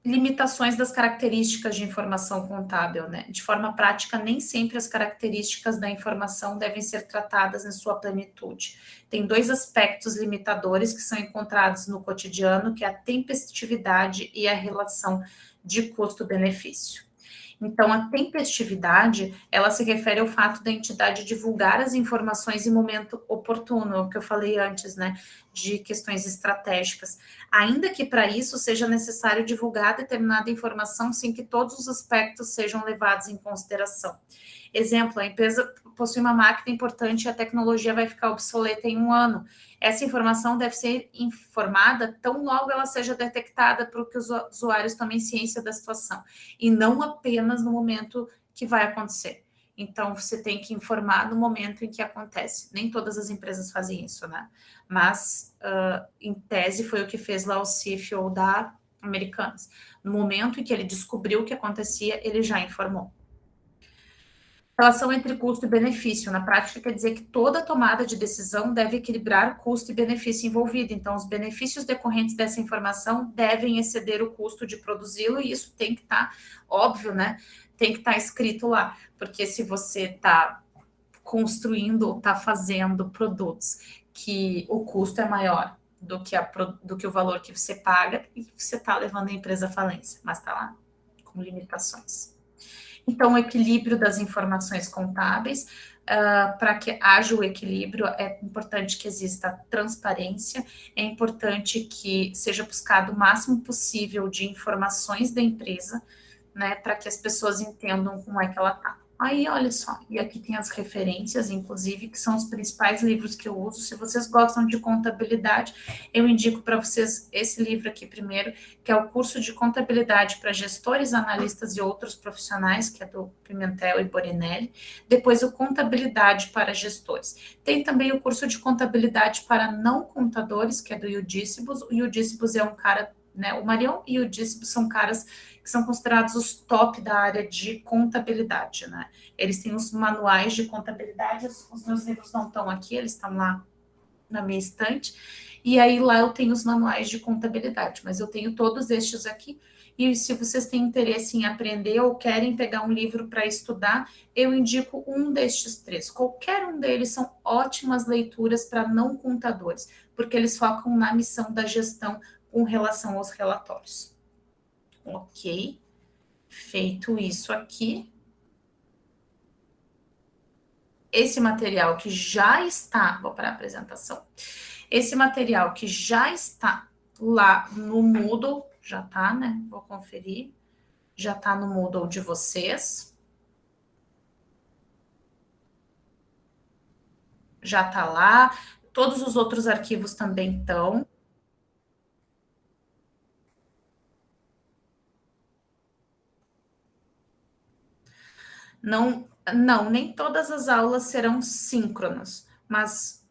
A: Limitações das características de informação contábil, né? De forma prática, nem sempre as características da informação devem ser tratadas em sua plenitude. Tem dois aspectos limitadores que são encontrados no cotidiano, que é a tempestividade e a relação de custo-benefício. Então, a tempestividade, ela se refere ao fato da entidade divulgar as informações em momento oportuno, o que eu falei antes, né, de questões estratégicas, ainda que para isso seja necessário divulgar determinada informação sem que todos os aspectos sejam levados em consideração. Exemplo, a empresa possui uma máquina importante e a tecnologia vai ficar obsoleta em 1 ano. Essa informação deve ser informada tão logo ela seja detectada para que os usuários tomem ciência da situação, e não apenas no momento que vai acontecer. Então, você tem que informar no momento em que acontece. Nem todas as empresas fazem isso, né? Mas, em tese, foi o que fez lá o CFO da Americanas. No momento em que ele descobriu o que acontecia, ele já informou. Relação entre custo e benefício. Na prática, quer dizer que toda tomada de decisão deve equilibrar custo e benefício envolvido. Então, os benefícios decorrentes dessa informação devem exceder o custo de produzi-lo, e isso tem que estar, óbvio, né? Tem que estar escrito lá. Porque se você está construindo ou está fazendo produtos que o custo é maior do que o valor que você paga, e você está levando a empresa à falência, mas está lá com limitações. Então, o equilíbrio das informações contábeis, para que haja o equilíbrio, é importante que exista transparência, é importante que seja buscado o máximo possível de informações da empresa, né, para que as pessoas entendam como é que ela está. Aí, olha só, e aqui tem as referências, inclusive, que são os principais livros que eu uso. Se vocês gostam de contabilidade, eu indico para vocês esse livro aqui primeiro, que é o curso de contabilidade para gestores, analistas e outros profissionais, que é do Pimentel e Borinelli. Depois, o contabilidade para gestores. Tem também o curso de contabilidade para não contadores, que é do Eudícibus. O Eudícibus é um cara, né, o Marion e o Eudícibus são caras que são considerados os top da área de contabilidade, né? Eles têm os manuais de contabilidade, os meus livros não estão aqui, eles estão lá na minha estante, e aí lá eu tenho os manuais de contabilidade, mas eu tenho todos estes aqui, e se vocês têm interesse em aprender ou querem pegar um livro para estudar, eu indico um destes 3. Qualquer um deles são ótimas leituras para não contadores, porque eles focam na missão da gestão com relação aos relatórios. Ok, feito isso aqui, esse material que já está, vou para a apresentação, esse material que já está lá no Moodle, já está, né? Vou conferir, já está no Moodle de vocês. Já está lá, todos os outros arquivos também estão. Não, nem todas as aulas serão síncronas, mas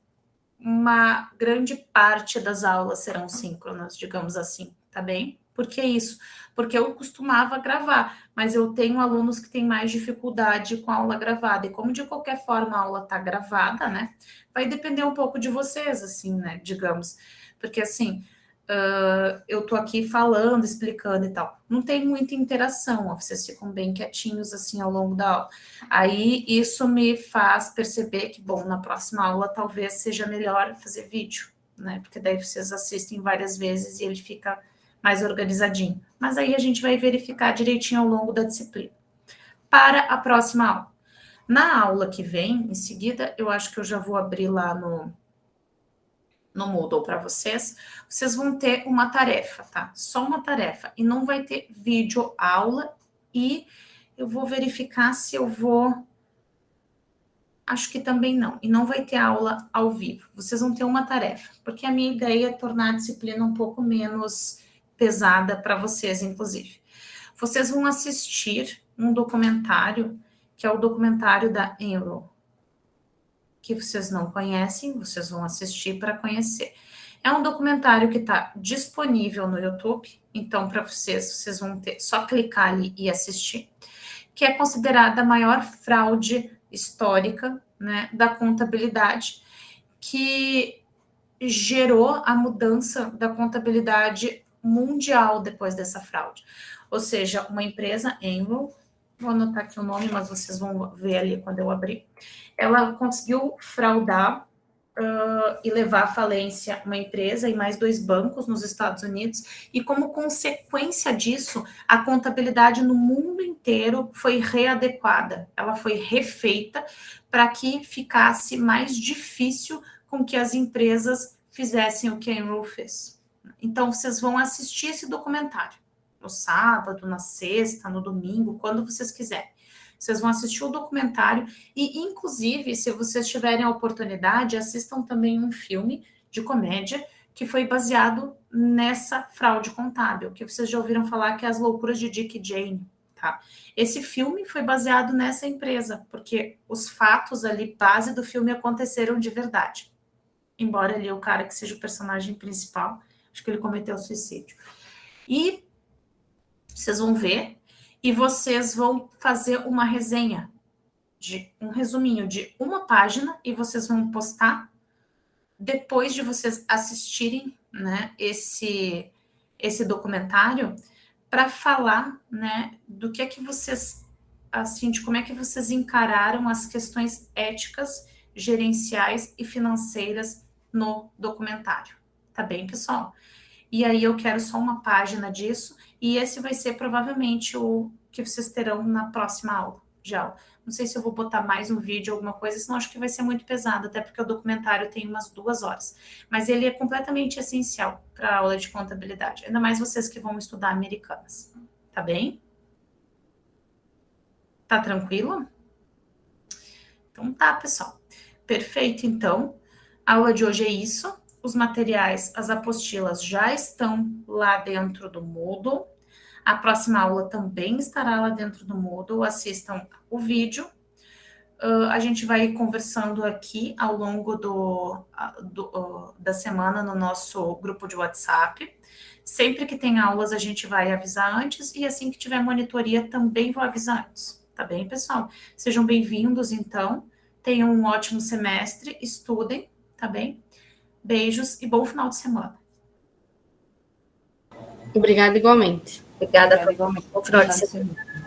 A: uma grande parte das aulas serão síncronas, digamos assim, tá bem? Por que isso? Porque eu costumava gravar, mas eu tenho alunos que têm mais dificuldade com a aula gravada, e como de qualquer forma a aula tá gravada, né? Vai depender um pouco de vocês, assim, né? Digamos, porque assim, eu tô aqui falando, explicando e tal. Não tem muita interação, ó, vocês ficam bem quietinhos, assim, ao longo da aula. Aí, isso me faz perceber que, bom, na próxima aula talvez seja melhor fazer vídeo, né? Porque daí vocês assistem várias vezes e ele fica mais organizadinho. Mas aí a gente vai verificar direitinho ao longo da disciplina. Para a próxima aula. Na aula que vem, em seguida, eu acho que eu já vou abrir lá no Moodle para vocês vão ter uma tarefa, tá? Só uma tarefa. E não vai ter vídeo aula. E eu vou verificar se eu vou... Acho que também não. E não vai ter aula ao vivo. Vocês vão ter uma tarefa. Porque a minha ideia é tornar a disciplina um pouco menos pesada para vocês, inclusive. Vocês vão assistir um documentário, que é o documentário da Enroll, que vocês não conhecem, vocês vão assistir para conhecer. É um documentário que está disponível no YouTube, então para vocês vão ter só clicar ali e assistir, que é considerada a maior fraude histórica, né, da contabilidade, que gerou a mudança da contabilidade mundial depois dessa fraude. Ou seja, uma empresa, Enroll, vou anotar aqui o nome, mas vocês vão ver ali quando eu abrir, ela conseguiu fraudar e levar à falência uma empresa e mais 2 bancos nos Estados Unidos, e como consequência disso, a contabilidade no mundo inteiro foi readequada, ela foi refeita para que ficasse mais difícil com que as empresas fizessem o que a Enroll fez. Então, vocês vão assistir esse documentário no sábado, na sexta, no domingo, quando vocês quiserem. Vocês vão assistir o documentário e, inclusive, se vocês tiverem a oportunidade, assistam também um filme de comédia que foi baseado nessa fraude contábil, que vocês já ouviram falar, que é As Loucuras de Dick e Jane, tá? Esse filme foi baseado nessa empresa, porque os fatos ali, base do filme, aconteceram de verdade. Embora ali o cara que seja o personagem principal, acho que ele cometeu suicídio. E vocês vão ver, e vocês vão fazer uma resenha, um resuminho de uma página, e vocês vão postar depois de vocês assistirem, né, esse documentário, para falar, né, do que é que vocês, assim, de como é que vocês encararam as questões éticas, gerenciais e financeiras no documentário. Tá bem, pessoal? E aí eu quero só uma página disso, e esse vai ser provavelmente o que vocês terão na próxima aula de aula. Não sei se eu vou botar mais um vídeo, alguma coisa, senão acho que vai ser muito pesado, até porque o documentário tem umas 2 horas. Mas ele é completamente essencial para a aula de contabilidade, ainda mais vocês que vão estudar Americanas. Tá bem? Tá tranquilo? Então tá, pessoal. Perfeito, então. A aula de hoje é isso. Os materiais, as apostilas já estão lá dentro do Moodle. A próxima aula também estará lá dentro do Moodle. Assistam o vídeo. A gente vai conversando aqui ao longo da semana no nosso grupo de WhatsApp. Sempre que tem aulas, a gente vai avisar antes, e assim que tiver monitoria, também vou avisar antes. Tá bem, pessoal? Sejam bem-vindos, então. Tenham um ótimo semestre, estudem, tá bem? Beijos e bom final de semana.
D: Obrigada igualmente.
A: Obrigada, igualmente. Bom final de semana.